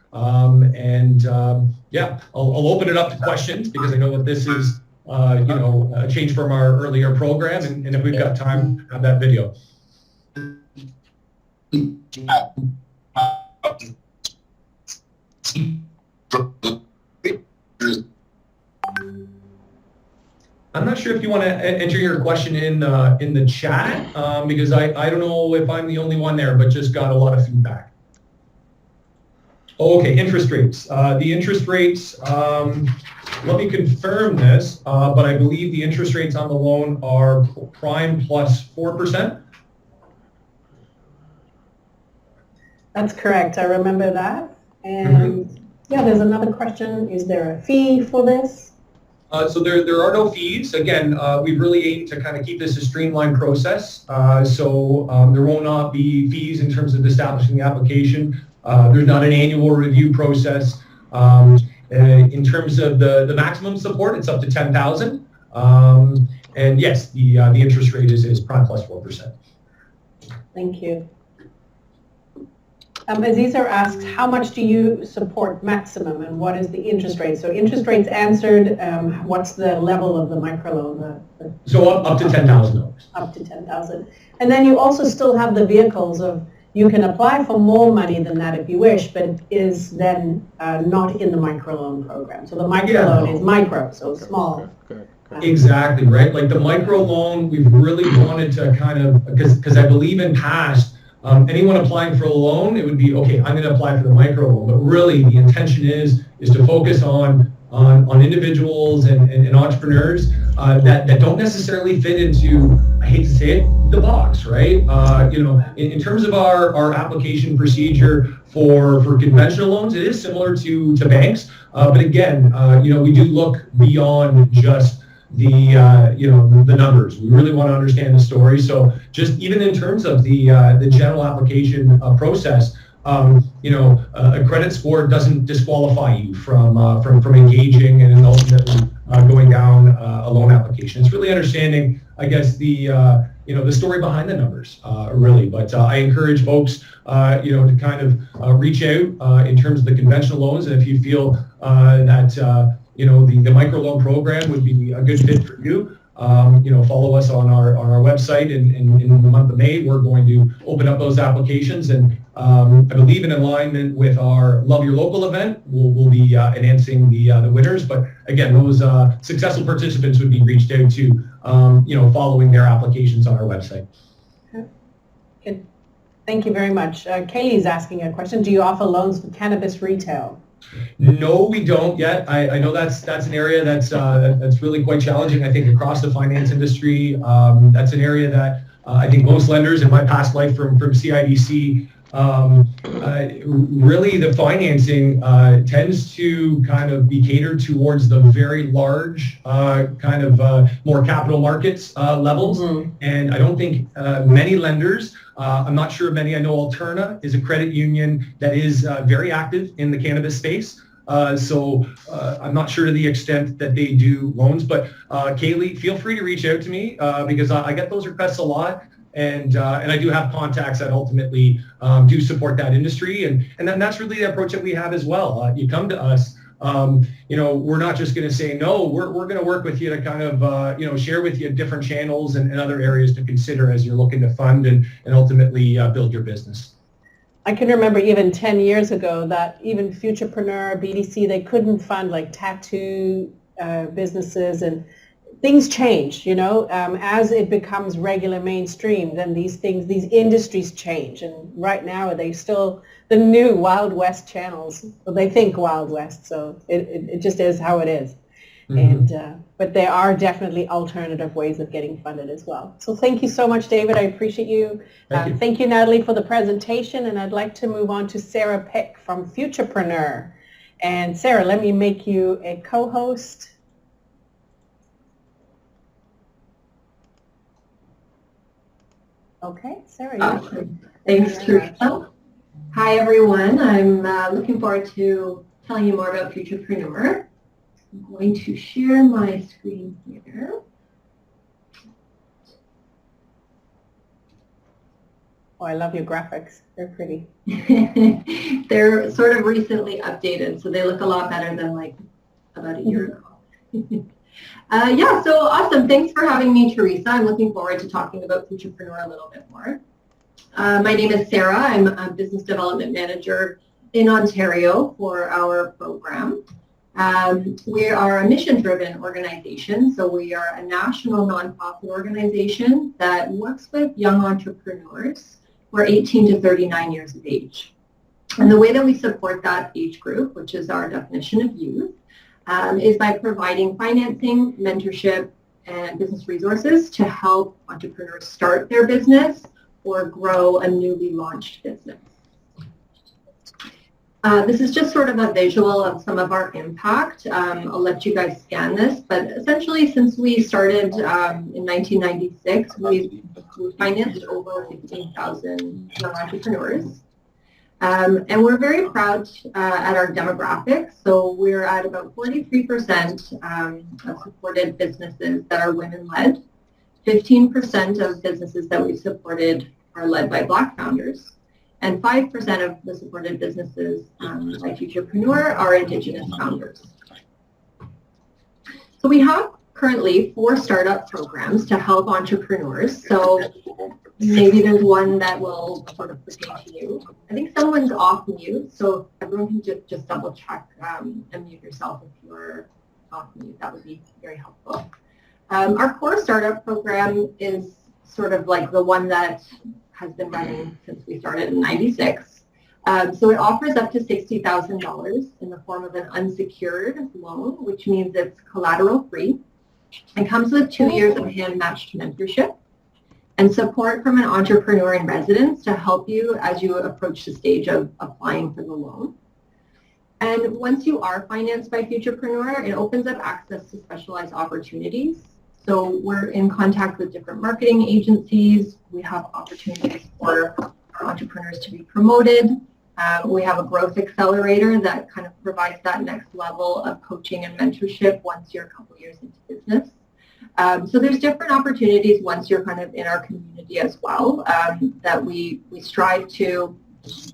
Yeah, I'll open it up to questions, because I know that this is a change from our earlier program. And if we've got time, have that video. I'm not sure if you want to enter your question in the chat, because I don't know if I'm the only one there, but just got a lot of feedback. Okay, interest rates. The interest rates, let me confirm this, but I believe the interest rates on the loan are prime plus 4%. That's correct. I remember that. And yeah, there's another question. Is there a fee for this? So there are no fees. Again, we've really aimed to kind of keep this a streamlined process. So there will not be fees in terms of establishing the application. There's not an annual review process. In terms of the maximum support, it's up to $10,000. And yes, the interest rate is prime plus 4%. Thank you. Aziza asks, how much do you support maximum and what is the interest rate? So interest rates answered, what's the level of the microloan? So up to $10,000. Up to $10,000. And then you also still have the vehicles of, you can apply for more money than that if you wish, but it is then not in the microloan program. So the microloan is micro, so small. Exactly, right? Like the microloan, we've really wanted to kind of, because I believe in past, anyone applying for a loan, it would be, okay, I'm going to apply for the microloan. But really, the intention is to focus on individuals and entrepreneurs that don't necessarily fit into, I hate to say it, the box, right? In terms of our application procedure for conventional loans, it is similar to banks. But again, we do look beyond just the numbers. We really want to understand the story. So just even in terms of the general application process, a credit score doesn't disqualify you from engaging and ultimately going down a loan application. It's really understanding, I guess, the story behind the numbers, really. But I encourage folks, to kind of reach out in terms of the conventional loans, and if you feel that the microloan program would be a good fit for you, follow us on our website. And in the month of May, we're going to open up those applications. And I believe in alignment with our Love Your Local event, we'll be announcing the winners. But again, those successful participants would be reached out to, following their applications on our website. Good. Thank you very much. Kaylee's asking a question. Do you offer loans for cannabis retail? No, we don't yet. I know that's an area that's really quite challenging, I think, across the finance industry. That's an area that I think most lenders in my past life from CIBC, really the financing tends to kind of be catered towards the very large kind of more capital markets levels. Mm-hmm. And I don't think many lenders, I'm not sure of many. I know Alterna is a credit union that is very active in the cannabis space. So I'm not sure to the extent that they do loans, but Kaylee, feel free to reach out to me because I get those requests a lot. And I do have contacts that ultimately do support that industry. And then that's really the approach that we have as well. You come to us, we're not just going to say, no, we're going to work with you to kind of, share with you different channels and other areas to consider as you're looking to fund and ultimately build your business. I can remember even 10 years ago that even Futurepreneur, BDC, they couldn't fund like tattoo businesses, and things change, as it becomes regular mainstream, then these industries change. And right now they still the new Wild West channels. Well, they think Wild West, so it just is how it is. Mm-hmm. But there are definitely alternative ways of getting funded as well. So thank you so much, David. I appreciate you. Thank you, Natalie, for the presentation. And I'd like to move on to Sarah Peck from Futurepreneur. And Sarah, let me make you a co-host. Okay, Sarah. Thanks, Teresa. Hi, everyone. I'm looking forward to telling you more about Futurepreneur. I'm going to share my screen here. Oh, I love your graphics. They're pretty. They're sort of recently updated, so they look a lot better than like about a year ago. Yeah, so awesome. Thanks for having me, Teresa. I'm looking forward to talking about Futurepreneur a little bit more. My name is Sarah. I'm a business development manager in Ontario for our program. We are a mission-driven organization, so we are a national nonprofit organization that works with young entrepreneurs who are 18 to 39 years of age. And the way that we support that age group, which is our definition of youth, is by providing financing, mentorship, and business resources to help entrepreneurs start their business or grow a newly launched business. This is just sort of a visual of some of our impact. I'll let you guys scan this, but essentially since we started in 1996, we've financed over 15,000 young entrepreneurs. And we're very proud at our demographics. So we're at about 43% of supported businesses that are women-led. 15% of businesses that we've supported are led by Black founders. And 5% of the supported businesses by Futurepreneur are Indigenous founders. So we have currently 4 startup programs to help entrepreneurs. So maybe there's one that will sort of pertain to you. I think someone's off mute, so everyone can just double check and mute yourself if you're off mute. That would be very helpful. Our core startup program is sort of like the one that has been running since we started in '96. So it offers up to $60,000 in the form of an unsecured loan, which means it's collateral free, and comes with 2 years of hand-matched mentorship and support from an entrepreneur in residence to help you as you approach the stage of applying for the loan. And once you are financed by Futurepreneur, it opens up access to specialized opportunities. So we're in contact with different marketing agencies. We have opportunities for our entrepreneurs to be promoted. We have a growth accelerator that kind of provides that next level of coaching and mentorship once you're a couple years into business. So there's different opportunities once you're kind of in our community as well, that we strive to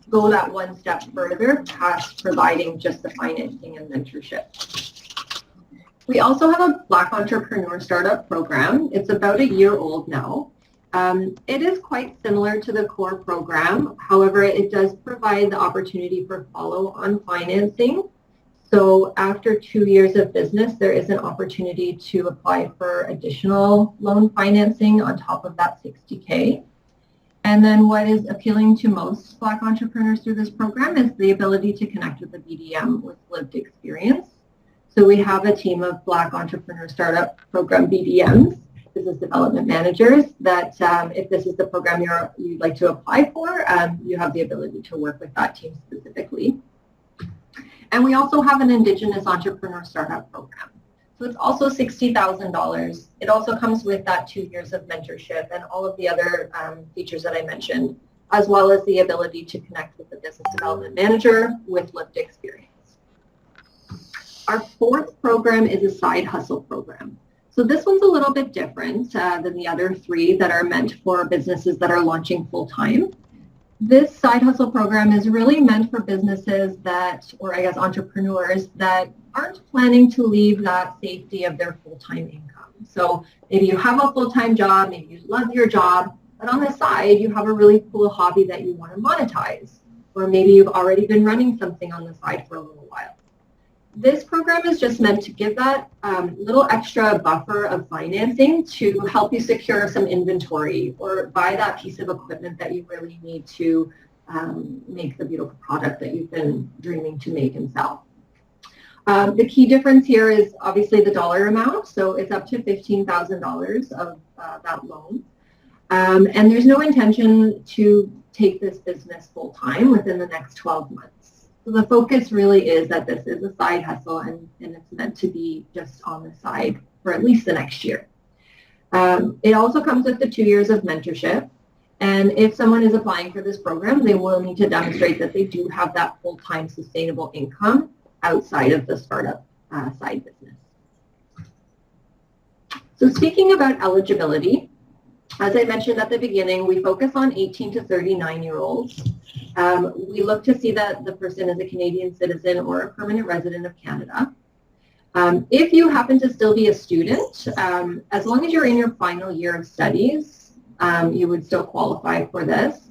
go that one step further past providing just the financing and mentorship. We also have a Black Entrepreneur Startup Program. It's about a year old now. It is quite similar to the core program. However, it does provide the opportunity for follow-on financing. So after 2 years of business, there is an opportunity to apply for additional loan financing on top of that $60K. And then what is appealing to most Black entrepreneurs through this program is the ability to connect with a BDM with lived experience. So we have a team of Black Entrepreneur Startup Program BDMs, business development managers, that if this is the program you'd like to apply for, you have the ability to work with that team specifically. And we also have an Indigenous Entrepreneur Startup Program. So it's also $60,000. It also comes with that 2 years of mentorship and all of the other features that I mentioned, as well as the ability to connect with the business development manager with lived experience. Our 4th program is a side hustle program. So this one's a little bit different than the other 3 that are meant for businesses that are launching full-time. This side hustle program is really meant for businesses that, or I guess entrepreneurs that aren't planning to leave that safety of their full-time income. So maybe you have a full-time job, maybe you love your job, but on the side you have a really cool hobby that you want to monetize. Or maybe you've already been running something on the side for a little while. This program is just meant to give that little extra buffer of financing to help you secure some inventory or buy that piece of equipment that you really need to make the beautiful product that you've been dreaming to make and sell. The key difference here is obviously the dollar amount, so it's up to $15,000 of that loan. And there's no intention to take this business full-time within the next 12 months. So the focus really is that this is a side hustle and it's meant to be just on the side for at least the next year. It also comes with the 2 years of mentorship. And if someone is applying for this program, they will need to demonstrate that they do have that full-time sustainable income outside of the startup side business. So speaking about eligibility, as I mentioned at the beginning, we focus on 18 to 39-year-olds. We look to see that the person is a Canadian citizen or a permanent resident of Canada. If you happen to still be a student, as long as you're in your final year of studies, you would still qualify for this.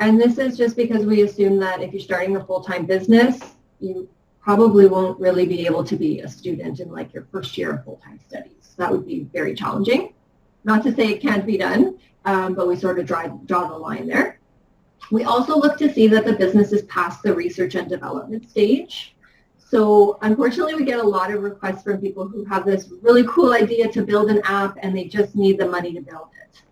And this is just because we assume that if you're starting a full-time business, you probably won't really be able to be a student in like your first year of full-time studies. That would be very challenging. Not to say it can't be done, but we sort of draw the line there. We also look to see that the business is past the research and development stage. So unfortunately, we get a lot of requests from people who have this really cool idea to build an app and they just need the money to build it.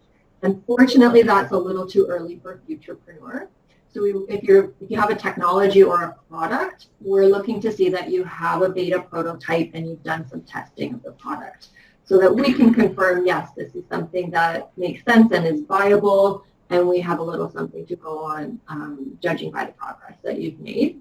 Unfortunately, that's a little too early for Futurepreneur. So if you have a technology or a product, we're looking to see that you have a beta prototype and you've done some testing of the product so that we can confirm, yes, this is something that makes sense and is viable, and we have a little something to go on judging by the progress that you've made.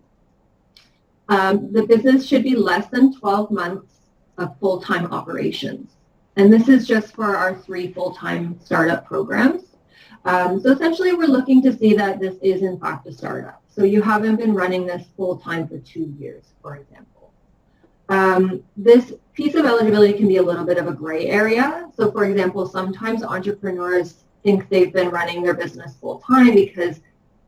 The business should be less than 12 months of full-time operations. And this is just for our 3 full-time startup programs. So essentially, we're looking to see that this is, in fact, a startup. So you haven't been running this full-time for 2 years, for example. This piece of eligibility can be a little bit of a gray area. So, for example, sometimes entrepreneurs think they've been running their business full-time because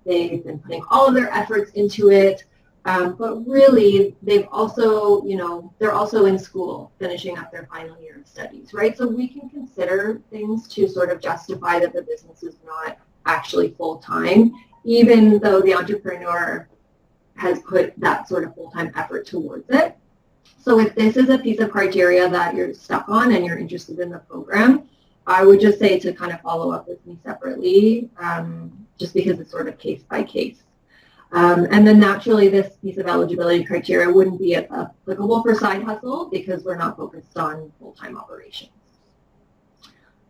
they've been putting all of their efforts into it. But really, they've also, they're also in school, finishing up their final year of studies, right? So we can consider things to sort of justify that the business is not actually full-time, even though the entrepreneur has put that sort of full-time effort towards it. So if this is a piece of criteria that you're stuck on and you're interested in the program, I would just say to kind of follow up with me separately, just because it's sort of case by case. And then naturally, this piece of eligibility criteria wouldn't be applicable for side hustle because we're not focused on full-time operations.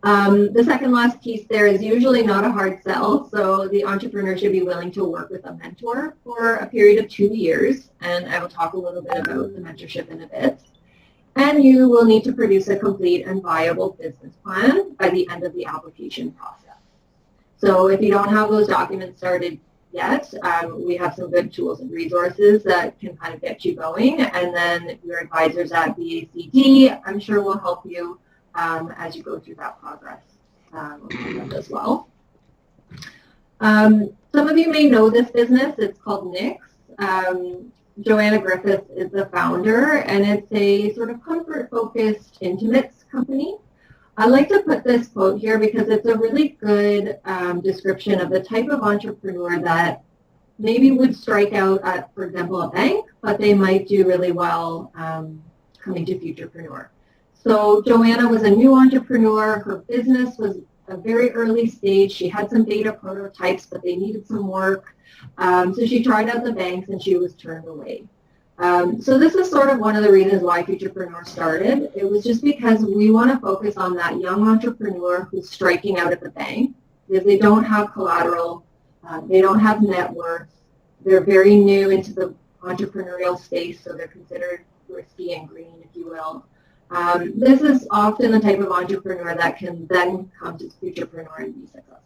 The second last piece there is usually not a hard sell, so the entrepreneur should be willing to work with a mentor for a period of 2 years, and I will talk a little bit about the mentorship in a bit. And you will need to produce a complete and viable business plan by the end of the application process. So if you don't have those documents started yet, we have some good tools and resources that can kind of get you going, and then your advisors at BACD, I'm sure, will help you as you go through that progress as well. Some of you may know this business. It's called Nix. Joanna Griffith is the founder, and it's a sort of comfort-focused intimates company. I like to put this quote here because it's a really good description of the type of entrepreneur that maybe would strike out at, for example, a bank, but they might do really well coming to Futurepreneur. So Joanna was a new entrepreneur. Her business was a very early stage. She had some beta prototypes, but they needed some work. So she tried out the banks and she was turned away. So this is sort of one of the reasons why Futurepreneur started. It was just because we want to focus on that young entrepreneur who's striking out at the bank because they don't have collateral, they don't have net worth, they're very new into the entrepreneurial space, so they're considered risky and green, if you will. This is often the type of entrepreneur that can then come to Futurepreneur and be successful.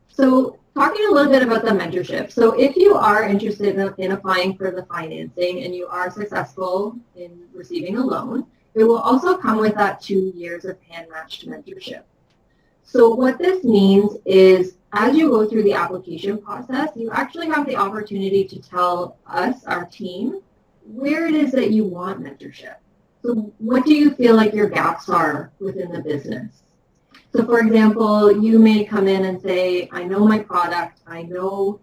So talking a little bit about the mentorship. So if you are interested in applying for the financing and you are successful in receiving a loan, it will also come with that 2 years of hand-matched mentorship. So what this means is as you go through the application process, you actually have the opportunity to tell us, our team, where it is that you want mentorship. So what do you feel like your gaps are within the business? So for example, you may come in and say, I know my product, I know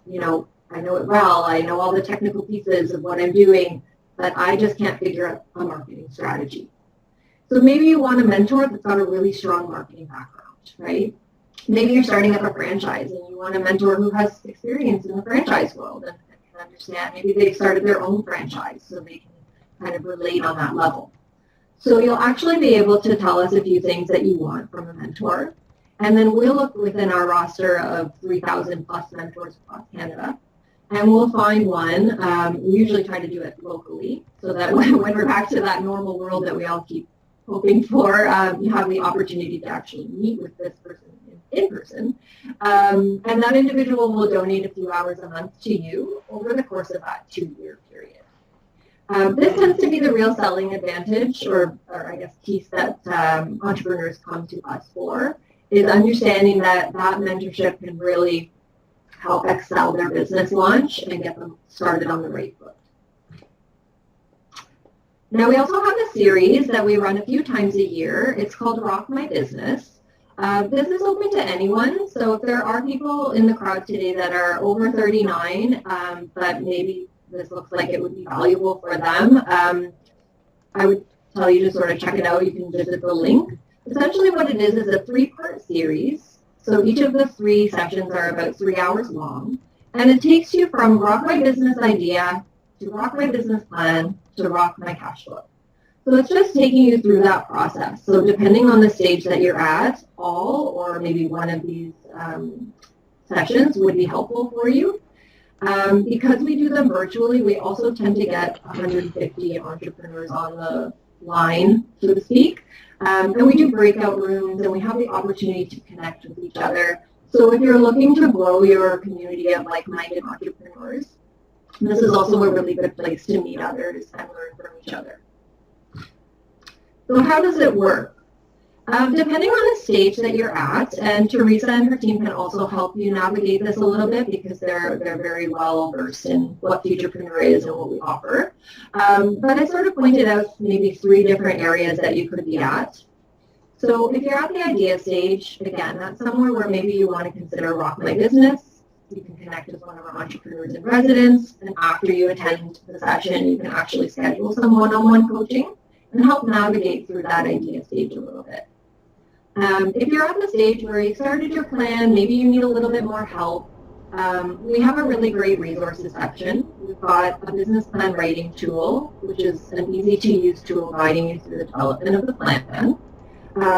it well, I know all the technical pieces of what I'm doing, but I just can't figure out a marketing strategy. So maybe you want a mentor that's got a really strong marketing background, right? Maybe you're starting up a franchise and you want a mentor who has experience in the franchise world and can understand. Maybe they've started their own franchise so they can kind of relate on that level. So you'll actually be able to tell us a few things that you want from a mentor. And then we'll look within our roster of 3,000 plus mentors across Canada. And we'll find one. We usually try to do it locally so that when we're back to that normal world that we all keep hoping for, you have the opportunity to actually meet with this person in person. And that individual will donate a few hours a month to you over the course of that 2-year period. This tends to be the real selling advantage, or I guess piece that entrepreneurs come to us for, is understanding that that mentorship can really help excel their business launch and get them started on the right foot. Now, we also have a series that we run a few times a year. It's called Rock My Business. This is open to anyone, so if there are people in the crowd today that are over 39, but maybe this looks like it would be valuable for them, I would tell you to sort of check it out. You can visit the link. Essentially what it is a 3-part series. So each of the 3 sessions are about 3 hours long, and it takes you from rock my business idea to rock my business plan to rock my cash flow. So it's just taking you through that process. So depending on the stage that you're at, all or maybe one of these sessions would be helpful for you. Because we do them virtually, we also tend to get 150 entrepreneurs on the line, so to speak. And we do breakout rooms, and we have the opportunity to connect with each other. So if you're looking to grow your community of like-minded entrepreneurs, this is also a really good place to meet others and learn from each other. So how does it work? Depending on the stage that you're at, and Teresa and her team can also help you navigate this a little bit because they're very well versed in what Futurepreneur is and what we offer. But I sort of pointed out maybe 3 different areas that you could be at. So if you're at the idea stage, again, that's somewhere where maybe you want to consider Rock My Business. You can connect with one of our entrepreneurs in residence, and after you attend the session, you can actually schedule some one-on-one coaching and help navigate through that idea stage a little bit. If you're at the stage where you started your plan, maybe you need a little bit more help, we have a really great resources section. We've got a business plan writing tool, which is an easy-to-use tool guiding you through the development of the plan.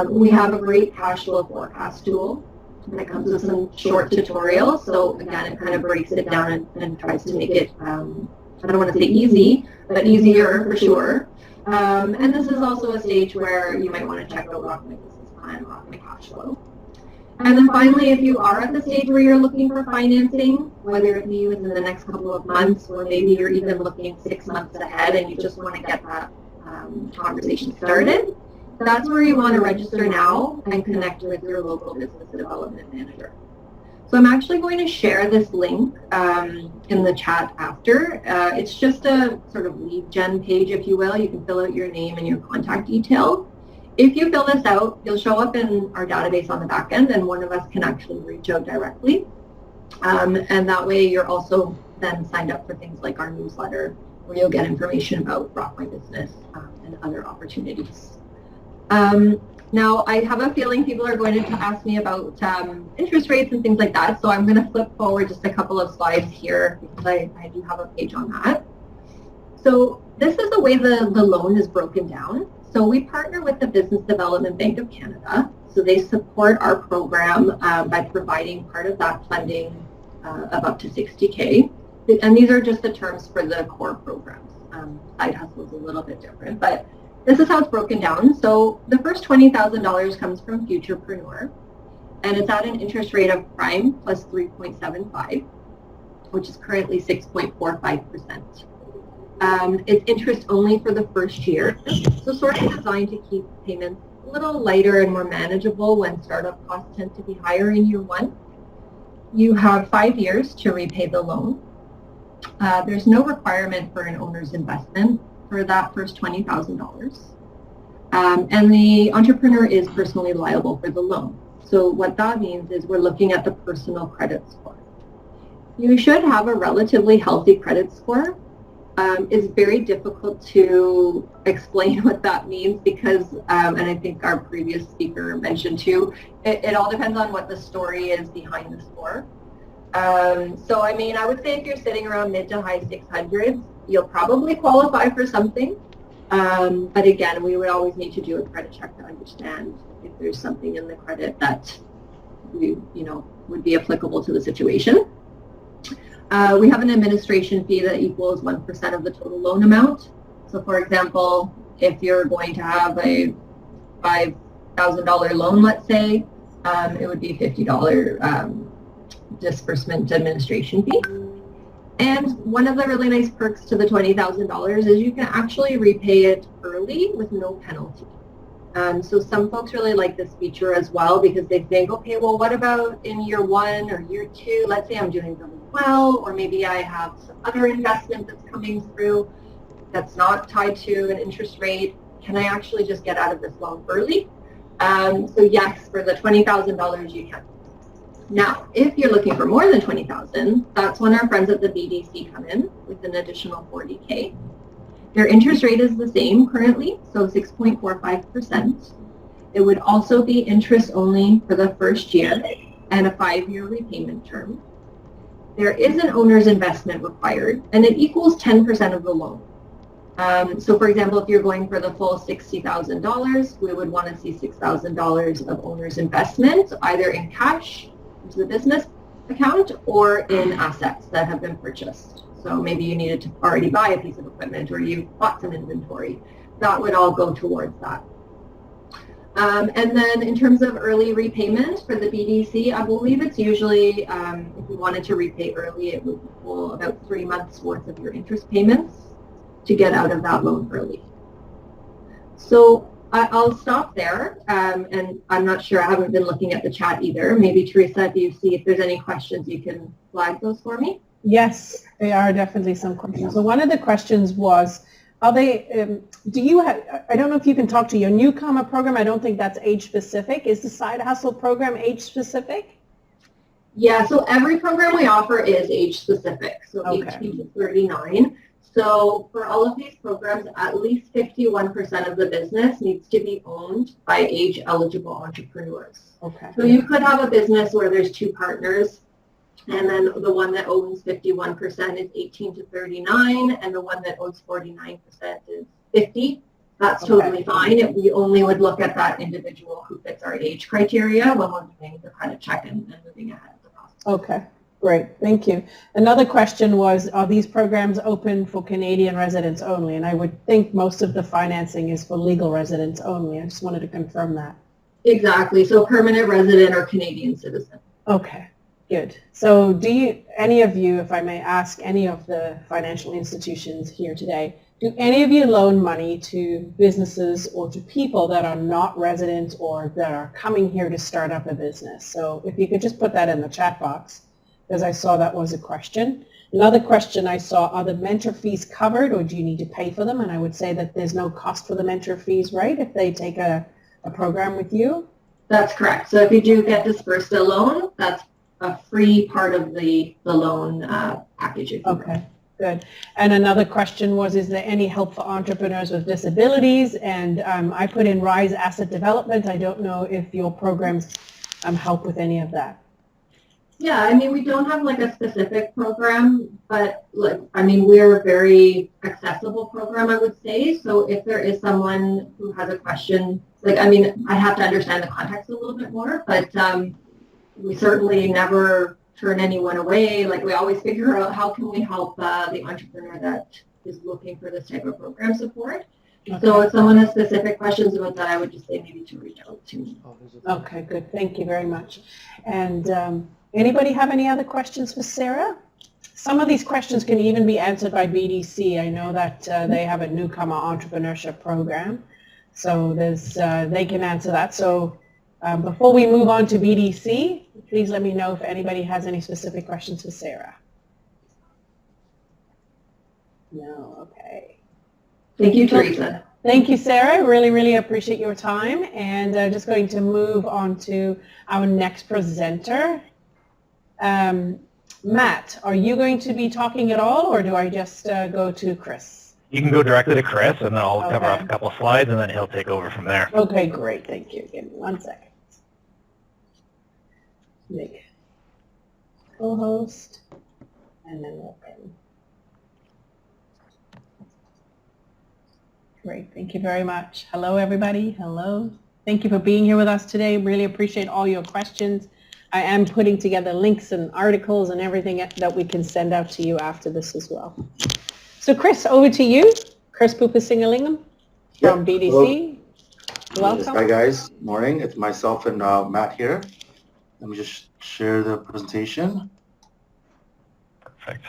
We have a great cash flow forecast tool that comes with some short tutorials. So again, it kind of breaks it down and tries to make it, I don't want to say easy, but easier for sure. And this is also a stage where you might want to check out Rock My Business Plan, Rock My Cash Flow. And then finally, if you are at the stage where you're looking for financing, whether it be within the next couple of months or maybe you're even looking 6 months ahead and you just want to get that conversation started, that's where you want to register now and connect with your local business development manager. So I'm actually going to share this link in the chat after. It's just a sort of lead gen page, if you will. You can fill out your name and your contact detail. If you fill this out, you'll show up in our database on the back end, and one of us can actually reach out directly. And that way you're also then signed up for things like our newsletter, where you'll get information about Rock My Business and other opportunities. Now, I have a feeling people are going to ask me about interest rates and things like that, so I'm going to flip forward just a couple of slides here because I do have a page on that. So this is the way the loan is broken down. So we partner with the Business Development Bank of Canada. So they support our program by providing part of that funding of up to $60K. And these are just the terms for the core programs. Side hustle is a little bit different, but this is how it's broken down. So the first $20,000 comes from Futurepreneur, and it's at an interest rate of prime plus 3.75, which is currently 6.45%. It's interest only for the first year, so sort of designed to keep payments a little lighter and more manageable when startup costs tend to be higher in year 1. You have 5 years to repay the loan. There's no requirement for an owner's investment for that first $20,000. And the entrepreneur is personally liable for the loan. So what that means is we're looking at the personal credit score. You should have a relatively healthy credit score. It's very difficult to explain what that means because, and I think our previous speaker mentioned too, it all depends on what the story is behind the score. So I mean, I would say if you're sitting around mid to high 600s, you'll probably qualify for something. But again, we would always need to do a credit check to understand if there's something in the credit that would be applicable to the situation. We have an administration fee that equals 1% of the total loan amount. So for example, if you're going to have a $5,000 loan, let's say, it would be $50 disbursement administration fee. And one of the really nice perks to the $20,000 is you can actually repay it early with no penalty. So some folks really like this feature as well because they think, okay, well, what about in year 1 or year 2? Let's say I'm doing really well, or maybe I have some other investment that's coming through that's not tied to an interest rate. Can I actually just get out of this loan early? So yes, for the $20,000 you can. Now, if you're looking for more than $20,000, that's when our friends at the BDC come in with an additional $40K. Their interest rate is the same currently, so 6.45%. It would also be interest only for the first year and a 5-year repayment term. There is an owner's investment required, and it equals 10% of the loan. So for example, if you're going for the full $60,000, we would want to see $6,000 of owner's investment, either in cash into the business account or in assets that have been purchased. So maybe you needed to already buy a piece of equipment or you bought some inventory. That would all go towards that. And then in terms of early repayment for the BDC, I believe it's usually, if you wanted to repay early, it would equal about 3 months worth of your interest payments to get out of that loan early. So I'll stop there, and I'm not sure, I haven't been looking at the chat either. Maybe Teresa, if you see if there's any questions, you can flag those for me. Yes, there are definitely some questions. So one of the questions was, are they, do you have, I don't know if you can talk to your newcomer program. I don't think that's age specific. Is the side hustle program age specific? Yeah, so every program we offer is age specific, so okay. 18 to 39. So for all of these programs, at least 51% of the business needs to be owned by age eligible entrepreneurs. Okay. So you could have a business where there's 2 partners, and then the one that owns 51% is 18 to 39, and the one that owns 49% is 50. That's totally fine. We only would look at that individual who fits our age criteria when we're doing the kind of check and moving ahead of the process. Okay, great. Thank you. Another question was, are these programs open for Canadian residents only? And I would think most of the financing is for legal residents only. I just wanted to confirm that. Exactly. So permanent resident or Canadian citizen. Okay. Good. So do you, any of you, if I may ask any of the financial institutions here today, do any of you loan money to businesses or to people that are not resident or that are coming here to start up a business? So if you could just put that in the chat box, because I saw that was a question. Another question I saw, are the mentor fees covered or do you need to pay for them? And I would say that there's no cost for the mentor fees, right, if they take a program with you? That's correct. So if you do get dispersed a loan, that's a free part of the loan package. Okay, good. And another question was, is there any help for entrepreneurs with disabilities? And I put in Rise Asset Development. I don't know if your programs help with any of that. Yeah, I mean, we don't have like a specific program, but like, I mean, we're a very accessible program, I would say. So if there is someone who has a question, like, I mean, I have to understand the context a little bit more, but we certainly never turn anyone away. Like, we always figure out how can we help the entrepreneur that is looking for this type of program support. Okay. So if someone has specific questions about that, I would just say maybe to reach out to me. Okay, good. Thank you very much. And anybody have any other questions for Sarah? Some of these questions can even be answered by BDC. I know that they have a newcomer entrepreneurship program, so there's they can answer that. So before we move on to BDC, please let me know if anybody has any specific questions for Sarah. No, okay. Thank you, Teresa. Thank you, Sarah. Really, really appreciate your time. And just going to move on to our next presenter. Matt, are you going to be talking at all, or do I just go to Chris? You can go directly to Chris, and then I'll cover off a couple of slides, and then he'll take over from there. Okay, great. Thank you. Give me 1 second. Make co-host, and then open. Great. Thank you very much. Hello, everybody. Hello. Thank you for being here with us today. Really appreciate all your questions. I am putting together links and articles and everything that we can send out to you after this as well. So Chris, over to you. Chris Pupasingalingam from BDC. Hello. Welcome. Hi guys, morning. It's myself and Matt here. Let me just share the presentation. Perfect.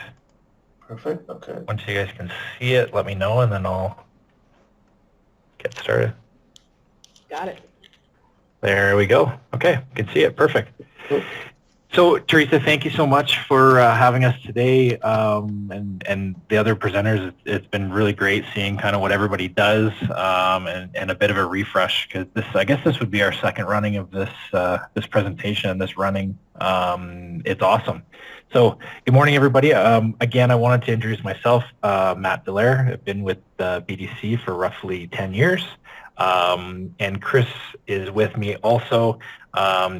Perfect, okay. Once you guys can see it, let me know, and then I'll get started. Got it. There we go. Okay, you can see it. Perfect. So, Teresa, thank you so much for having us today, and the other presenters. It's been really great seeing kind of what everybody does, and a bit of a refresh, because I guess this would be our second running of this this presentation, this running. It's awesome. So, good morning, everybody. Again, I wanted to introduce myself, Matt Dallaire. I've been with BDC for roughly 10 years. And Chris is with me also.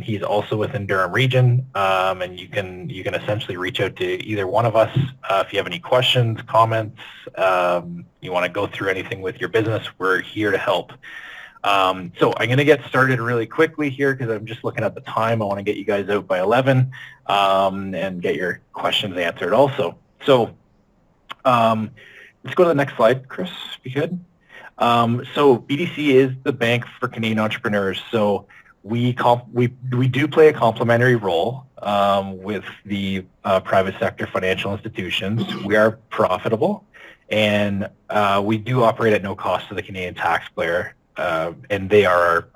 He's also within Durham Region, and you can essentially reach out to either one of us if you have any questions, comments, you want to go through anything with your business. We're here to help. So I'm going to get started really quickly here because I'm just looking at the time. I want to get you guys out by 11 and get your questions answered also. So let's go to the next slide, Chris, if you could. So BDC is the bank for Canadian entrepreneurs. So we do play a complementary role with the private sector financial institutions. We are profitable, and we do operate at no cost to the Canadian taxpayer, and they are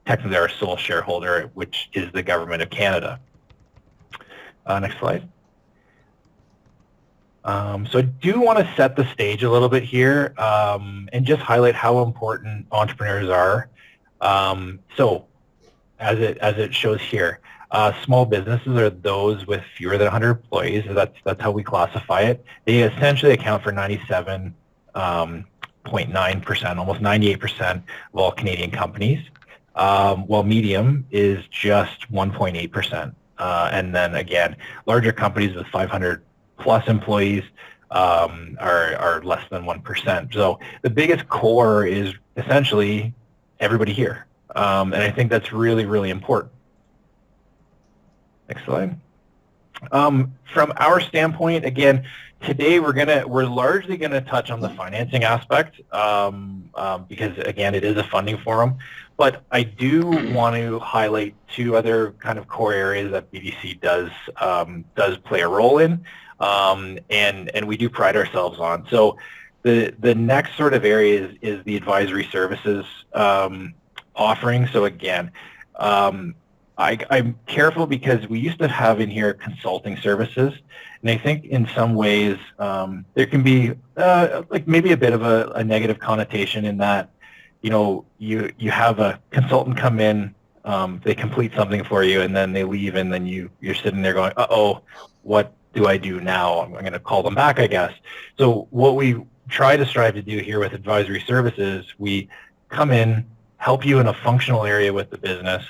technically our sole shareholder, which is the Government of Canada. Next slide. So I do want to set the stage a little bit here and just highlight how important entrepreneurs are. So as it shows here, small businesses are those with fewer than 100 employees. That's how we classify it. They essentially account for 97.9%, almost 98% of all Canadian companies, while medium is just 1.8%. And then again, larger companies with 500 plus employees are less than 1%. So the biggest core is essentially everybody here. And I think that's really, really important. Next slide. From our standpoint, again, today we're largely gonna touch on the financing aspect because again, it is a funding forum. But I do want to highlight two other kind of core areas that BDC does play a role in. And we do pride ourselves on. So the next sort of area is the advisory services offering. So again, I'm careful because we used to have in here consulting services, and I think in some ways there can be like maybe a bit of a negative connotation in that, you know, you have a consultant come in, they complete something for you, and then they leave, and then you're sitting there going, uh-oh, what do I do now? I'm going to call them back, I guess. So what we try to strive to do here with advisory services, we come in, help you in a functional area with the business,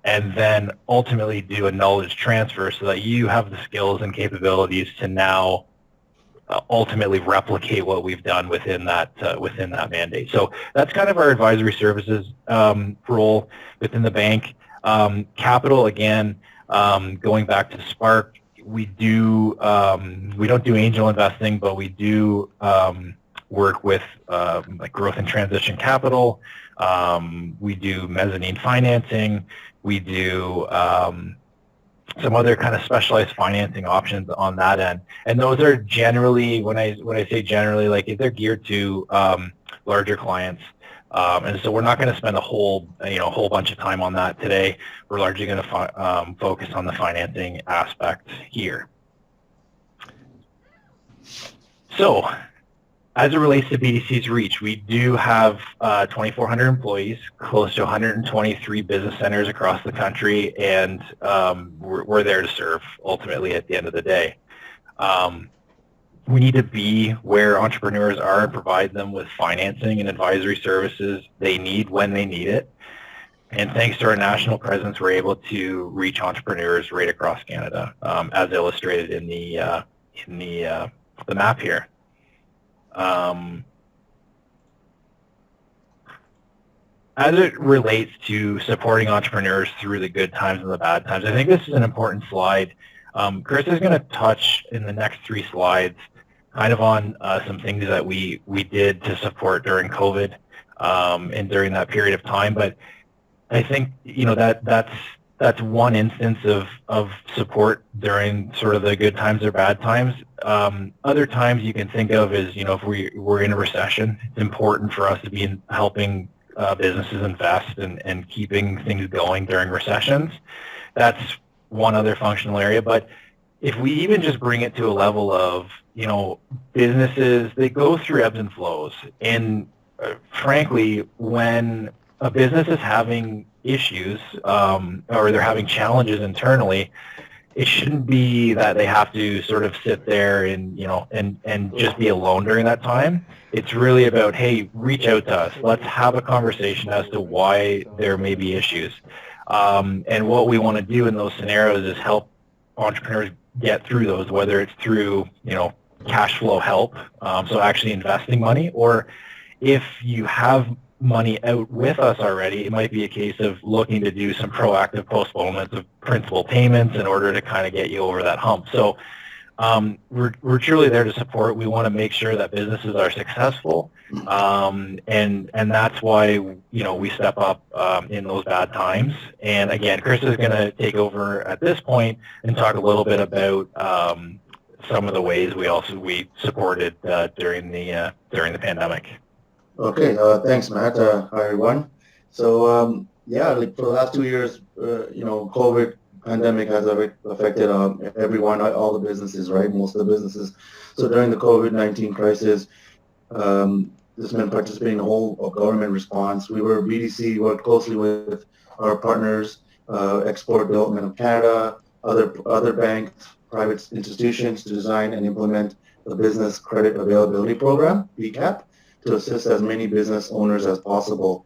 and then ultimately do a knowledge transfer so that you have the skills and capabilities to now ultimately replicate what we've done within that mandate. So that's kind of our advisory services role within the bank. Capital, again, going back to Spark, we don't do angel investing, but we do work with like growth and transition capital. We do mezzanine financing. We do some other kind of specialized financing options on that end, and those are generally, when I say generally, like they're geared to larger clients. And so we're not going to spend a whole bunch of time on that today. We're largely going to focus on the financing aspect here. So, as it relates to BDC's reach, we do have 2,400 employees, close to 123 business centers across the country, and we're there to serve ultimately at the end of the day. We need to be where entrepreneurs are and provide them with financing and advisory services they need when they need it. And thanks to our national presence, we're able to reach entrepreneurs right across Canada, as illustrated in the map here. As it relates to supporting entrepreneurs through the good times and the bad times, I think this is an important slide. Chris is going to touch in the next 3 slides kind of on some things that we did to support during COVID and during that period of time. But I think, you know, that's one instance of support during sort of the good times or bad times. Other times you can think of is, you know, if we're in a recession, it's important for us to be helping businesses invest and keeping things going during recessions. That's one other functional area. But if we even just bring it to a level of, businesses, they go through ebbs and flows. And frankly, when a business is having issues or they're having challenges internally, it shouldn't be that they have to sort of sit there and, and just be alone during that time. It's really about, hey, reach out to us. Let's have a conversation as to why there may be issues. And what we want to do in those scenarios is help entrepreneurs get through those, whether it's through, cash flow help, so actually investing money, or if you have money out with us already, it might be a case of looking to do some proactive postponements of principal payments in order to kind of get you over that hump. So we're truly there to support. We want to make sure that businesses are successful, and that's why we step up in those bad times. And again, Chris is going to take over at this point and talk a little bit about some of the ways we supported during the pandemic. Okay, thanks, Matt. Hi, everyone. So, like for the last 2 years, COVID pandemic has affected everyone, all the businesses, right? Most of the businesses. So during the COVID-19 crisis, this meant participating in the whole government response. BDC worked closely with our partners, Export Development of Canada, other banks, private institutions to design and implement the Business Credit Availability Program, BCAP, to assist as many business owners as possible.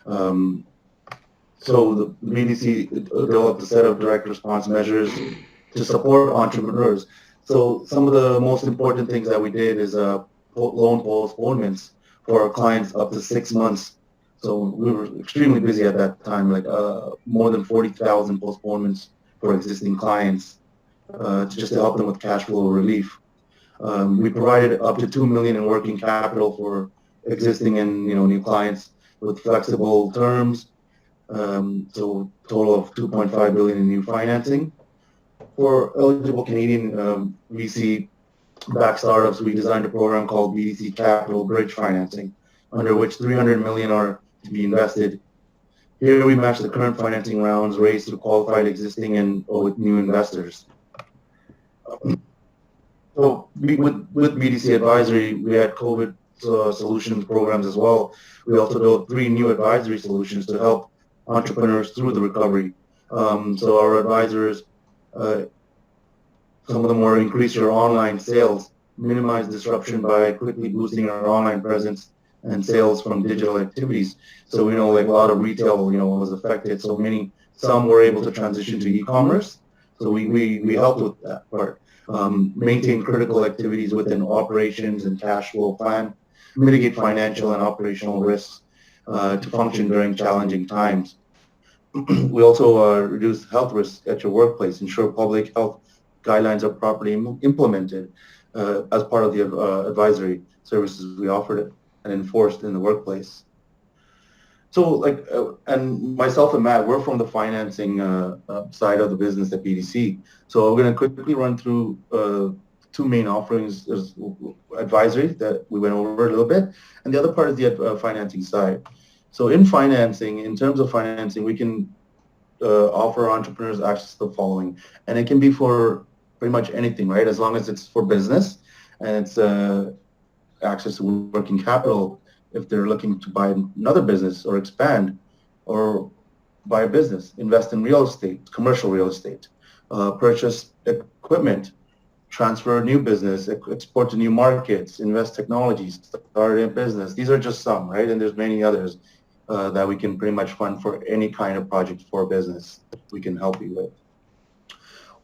So the BDC developed a set of direct response measures to support entrepreneurs. So some of the most important things that we did is loan postponements for our clients up to 6 months. So we were extremely busy at that time, like more than 40,000 postponements for existing clients, just to help them with cash flow relief. We provided up to $2 million in working capital for existing and new clients with flexible terms. So total of $2.5 billion in new financing. For eligible Canadian VC-backed startups, we designed a program called BDC Capital Bridge Financing, under which $300 million are to be invested. Here we match the current financing rounds raised through qualified existing and with new investors. So with BDC Advisory, we had COVID solutions programs as well. We also developed 3 new advisory solutions to help entrepreneurs through the recovery. So our advisors, some of them were increase your online sales, minimize disruption by quickly boosting our online presence and sales from digital activities. So we know like a lot of retail, was affected. So some were able to transition to e-commerce. So we helped with that part. Maintain critical activities within operations and cash flow plan, mitigate financial and operational risks to function during challenging times. We also reduce health risks at your workplace, ensure public health guidelines are properly implemented as part of the advisory services we offered and enforced in the workplace. So and myself and Matt, we're from the financing side of the business at BDC. So we're going to quickly run through 2 main offerings. There's advisory that we went over a little bit, and the other part is the financing side. So in terms of financing, we can offer entrepreneurs access to the following, and it can be for pretty much anything, right? As long as it's for business and it's access to working capital. If they're looking to buy another business or expand or buy a business, invest in real estate, commercial real estate, purchase equipment, transfer a new business, export to new markets, invest technologies, start a business. These are just some, right? And there's many others that we can pretty much fund for any kind of project for a business we can help you with.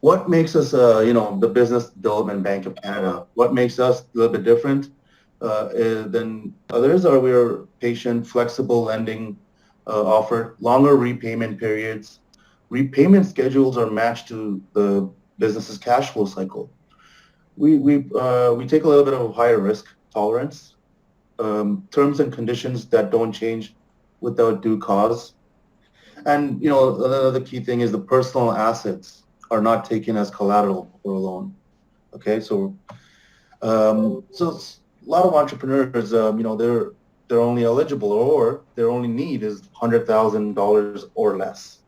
What makes us, the Business Development Bank of Canada, what makes us a little bit different than others are we're patient, flexible lending offered, longer repayment periods. Repayment schedules are matched to the business's cash flow cycle. We take a little bit of a higher risk tolerance, terms and conditions that don't change without due cause. And, another key thing is the personal assets are not taken as collateral for a loan. Okay, so a lot of entrepreneurs, they're they're only eligible or their only need is $100,000 or less.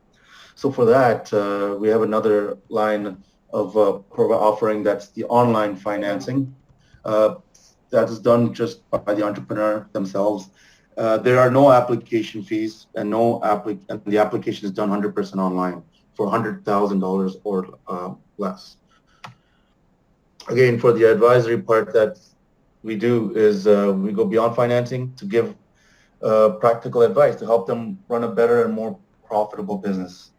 So for that, we have another line of offering, that's the online financing. That is done just by the entrepreneur themselves. There are no application fees and and the application is done 100% online for $100,000 or less. Again, for the advisory part that we do is we go beyond financing to give practical advice to help them run a better and more profitable business.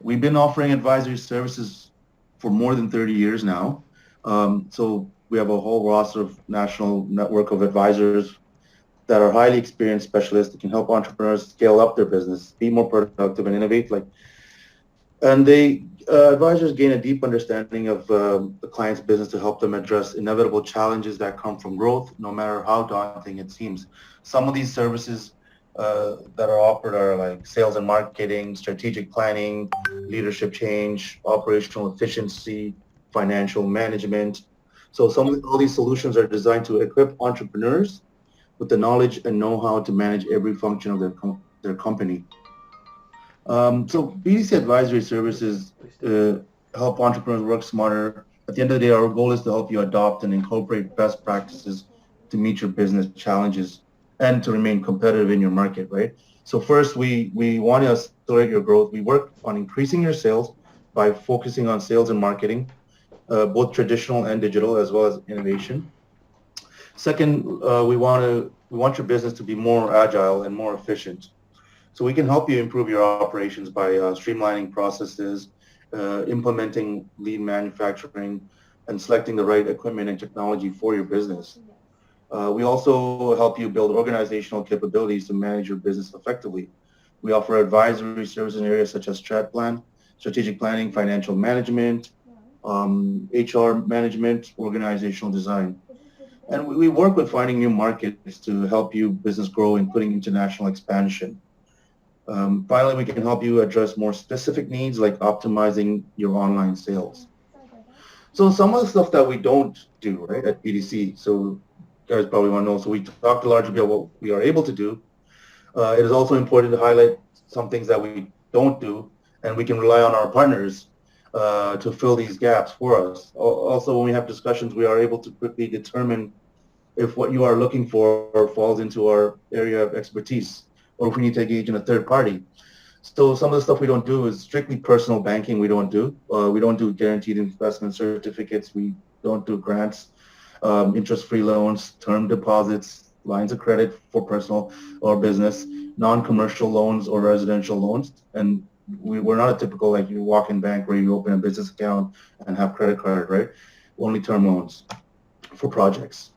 We've been offering advisory services for more than 30 years now. So we have a whole roster of national network of advisors that are highly experienced specialists that can help entrepreneurs scale up their business, be more productive and innovate. And advisors gain a deep understanding of the client's business to help them address inevitable challenges that come from growth, no matter how daunting it seems. Some of these services that are offered are like sales and marketing, strategic planning, leadership change, operational efficiency, financial management. So all these solutions are designed to equip entrepreneurs with the knowledge and know-how to manage every function of their company. So BDC advisory services help entrepreneurs work smarter. At the end of the day, our goal is to help you adopt and incorporate best practices to meet your business challenges and to remain competitive in your market, right? So first, we want to accelerate your growth. We work on increasing your sales by focusing on sales and marketing, both traditional and digital, as well as innovation. Second, we want your business to be more agile and more efficient. So we can help you improve your operations by streamlining processes, implementing lean manufacturing, and selecting the right equipment and technology for your business. We also help you build organizational capabilities to manage your business effectively. We offer advisory services in areas such as strategic planning, financial management, HR management, organizational design. And we work with finding new markets to help you business grow, including international expansion. Finally, we can help you address more specific needs like optimizing your online sales. So some of the stuff that we don't do, right, at BDC, so you guys probably want to know, so we talked largely about what we are able to do. It is also important to highlight some things that we don't do, and we can rely on our partners to fill these gaps for us. Also, when we have discussions, we are able to quickly determine if what you are looking for falls into our area of expertise, or if we need to engage in a third party. So some of the stuff we don't do is strictly personal banking. We don't do guaranteed investment certificates. We don't do grants, interest-free loans, term deposits, lines of credit for personal or business, non-commercial loans or residential loans. And we're not a typical, like, you walk in bank where you open a business account and have credit card, right? Only term loans for projects.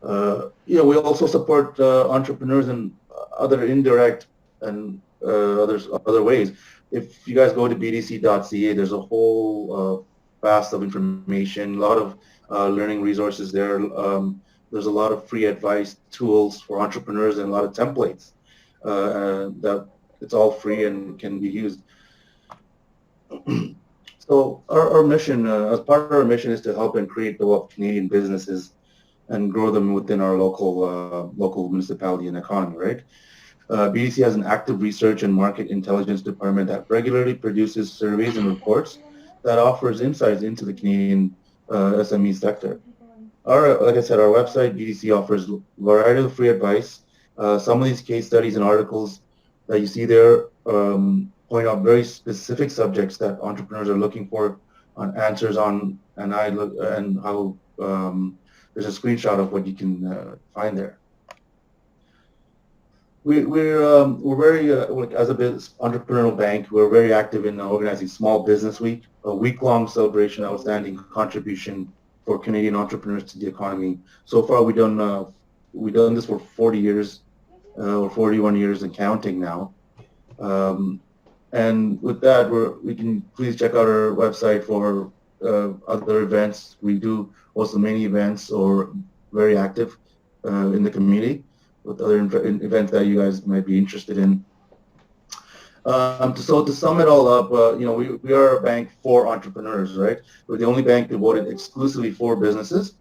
We also support entrepreneurs in other indirect and other ways. If you guys go to bdc.ca, there's a whole vast of information, a lot of learning resources there. There's a lot of free advice tools for entrepreneurs and a lot of templates that it's all free and can be used. So our mission, as part of our mission, is to help and create the wealth of Canadian businesses and grow them within our local municipality and economy, right? BDC has an active research and market intelligence department that regularly produces surveys and reports that offers insights into the Canadian SME sector. Like I said, our website, BDC, offers a variety of free advice. Some of these case studies and articles that you see there point out very specific subjects that entrepreneurs are looking for on answers on, and how there's a screenshot of what you can find there. We're very, as a business entrepreneurial bank, we're very active in organizing Small Business Week, a week-long celebration of outstanding contribution for Canadian entrepreneurs to the economy. So far, we've done this for 40 years, or 41 years and counting now. And with that, we can please check out our website for other events. We do also many events, or very active in the community with other events that you guys might be interested in. So to sum it all up, we are a bank for entrepreneurs, right? We're the only bank devoted exclusively for businesses.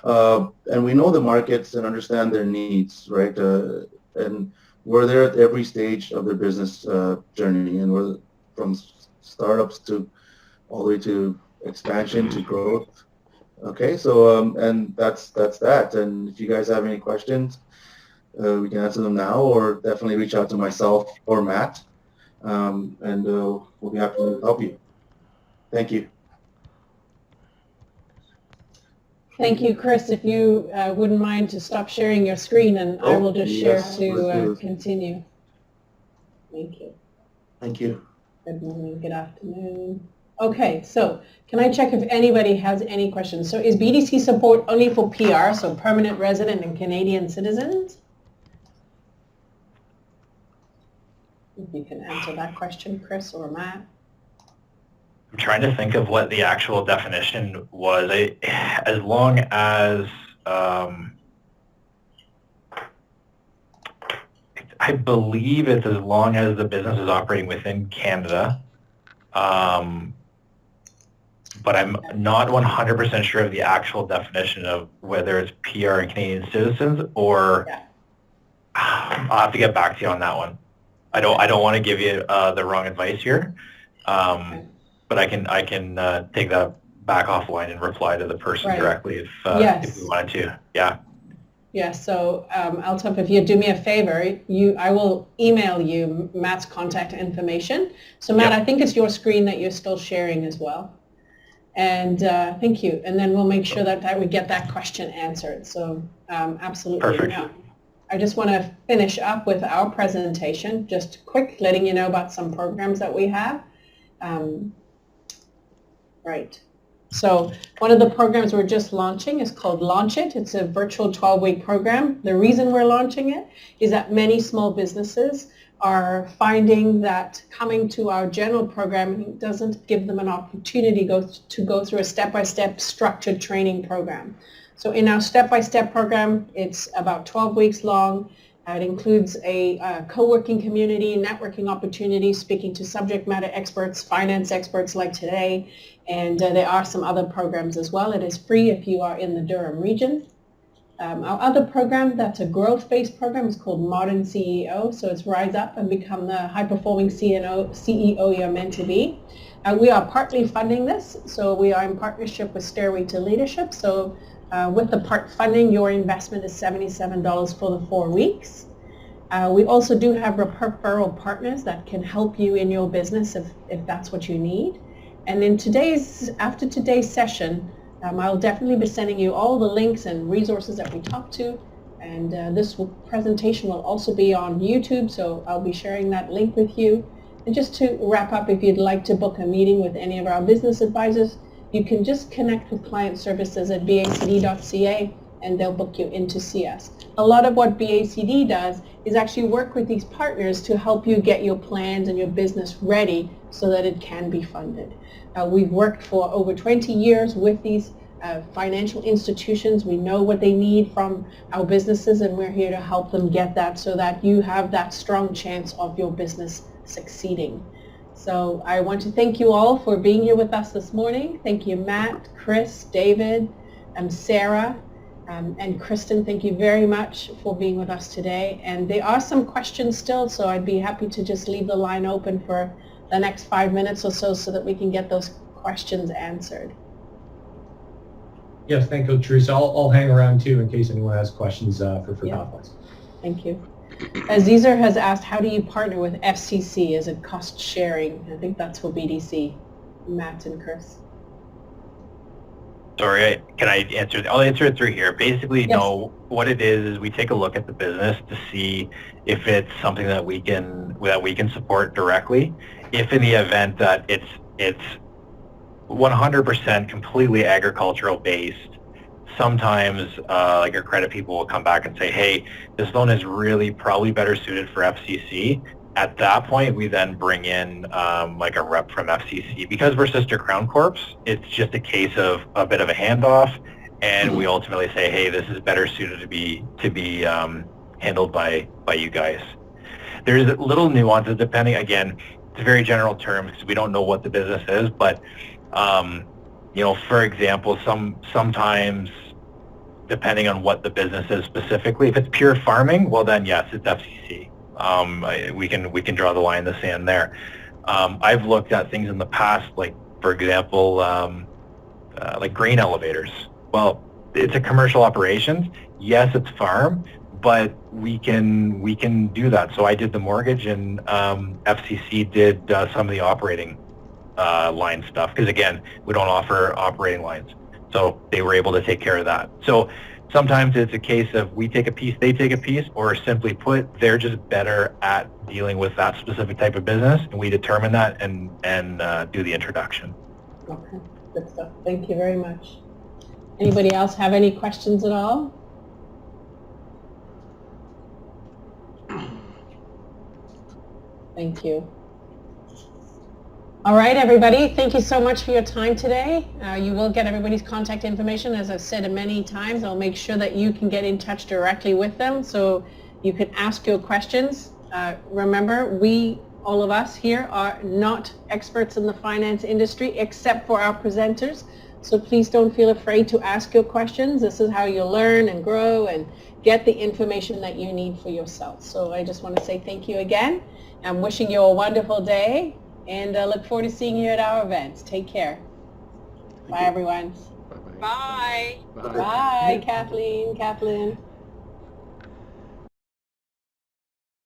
And we know the markets and understand their needs, right? And we're there at every stage of their business journey, and we're from startups to all the way to expansion to growth. Okay, so and that's that. And if you guys have any questions, we can answer them now, or definitely reach out to myself or Matt, and we'll be happy to help you. Thank you. Thank you, Chris. If you wouldn't mind to stop sharing your screen, and I will just share to continue. Thank you. Thank you. Good morning, good afternoon. Okay, so can I check if anybody has any questions? So is BDC support only for PR, so permanent resident and Canadian citizens? If you can answer that question, Chris or Matt. I'm trying to think of what the actual definition was. As long as I believe it's as long as the business is operating within Canada, but I'm not 100% sure of the actual definition of whether it's PR and Canadian citizens, or I'll have to get back to you on that one. I don't want to give you the wrong advice here. But I can take that back offline and reply to the person directly if you wanted to. Yeah. Yeah. So Altaf, if you do me a favor, I will email you Matt's contact information. So Matt, I think it's your screen that you're still sharing as well. And thank you. And then we'll make sure that we get that question answered. So absolutely. Perfect. Yeah. I just want to finish up with our presentation. Just quick, letting you know about some programs that we have. Right. So one of the programs we're just launching is called Launch It. It's a virtual 12-week program. The reason we're launching it is that many small businesses are finding that coming to our general program doesn't give them an opportunity to go through a step-by-step structured training program. So in our step-by-step program, it's about 12 weeks long. It includes a co-working community, networking opportunities, speaking to subject matter experts, finance experts like today, and there are some other programs as well. It is free if you are in the Durham region. Our other program that's a growth-based program is called Modern CEO. So it's Rise Up and Become the High-Performing CEO you're meant to be. We are partly funding this, so we are in partnership with Stairway to Leadership. So with the part funding, your investment is $77 for the 4 weeks. We also do have referral partners that can help you in your business if that's what you need. And after today's session, I'll definitely be sending you all the links and resources that we talked to. And this presentation will also be on YouTube, so I'll be sharing that link with you. And just to wrap up, if you'd like to book a meeting with any of our business advisors, you can just connect with client services at bacd.ca and they'll book you in to see us. A lot of what BACD does is actually work with these partners to help you get your plans and your business ready so that it can be funded. We've worked for over 20 years with these financial institutions. We know what they need from our businesses, and we're here to help them get that so that you have that strong chance of your business succeeding. So I want to thank you all for being here with us this morning. Thank you, Matt, Chris, David, Sarah, and Kristen. Thank you very much for being with us today. And there are some questions still, so I'd be happy to just leave the line open for the next 5 minutes or so that we can get those questions answered. Yes, thank you, Teresa. I'll hang around too in case anyone has questions for conference. Thank you. Azizer has asked, how do you partner with FCC? Is it cost sharing? I think that's for BDC. Matt and Chris. Sorry, can I answer? I'll answer it through here. Basically, no. What it is we take a look at the business to see if it's something that we can support directly. If in the event that it's 100% completely agricultural based, sometimes like our credit people will come back and say, hey, this loan is really probably better suited for FCC. At that point, we then bring in like a rep from FCC. Because we're sister Crown Corps, it's just a case of a bit of a handoff, and we ultimately say, hey, this is better suited to be handled by you guys. There's little nuances depending, again, it's very general terms because we don't know what the business is, but you know, for example, sometimes depending on what the business is specifically. If it's pure farming, well then yes, it's FCC. We can draw the line in the sand there. I've looked at things in the past, like for example, like grain elevators. Well, it's a commercial operations. Yes, it's farm, but we can do that. So I did the mortgage, and FCC did some of the operating line stuff, because again, we don't offer operating lines. So they were able to take care of that. So sometimes it's a case of we take a piece, they take a piece, or simply put, they're just better at dealing with that specific type of business, and we determine that and do the introduction. Okay, good stuff. Thank you very much. Anybody else have any questions at all? Thank you. All right, everybody. Thank you so much for your time today. You will get everybody's contact information. As I've said many times, I'll make sure that you can get in touch directly with them so you can ask your questions. Remember, all of us here are not experts in the finance industry except for our presenters. So please don't feel afraid to ask your questions. This is how you learn and grow and get the information that you need for yourself. So I just want to say thank you again. I'm wishing you a wonderful day, and look forward to seeing you at our events. Take care. Bye, everyone. Bye. Bye, Kathleen.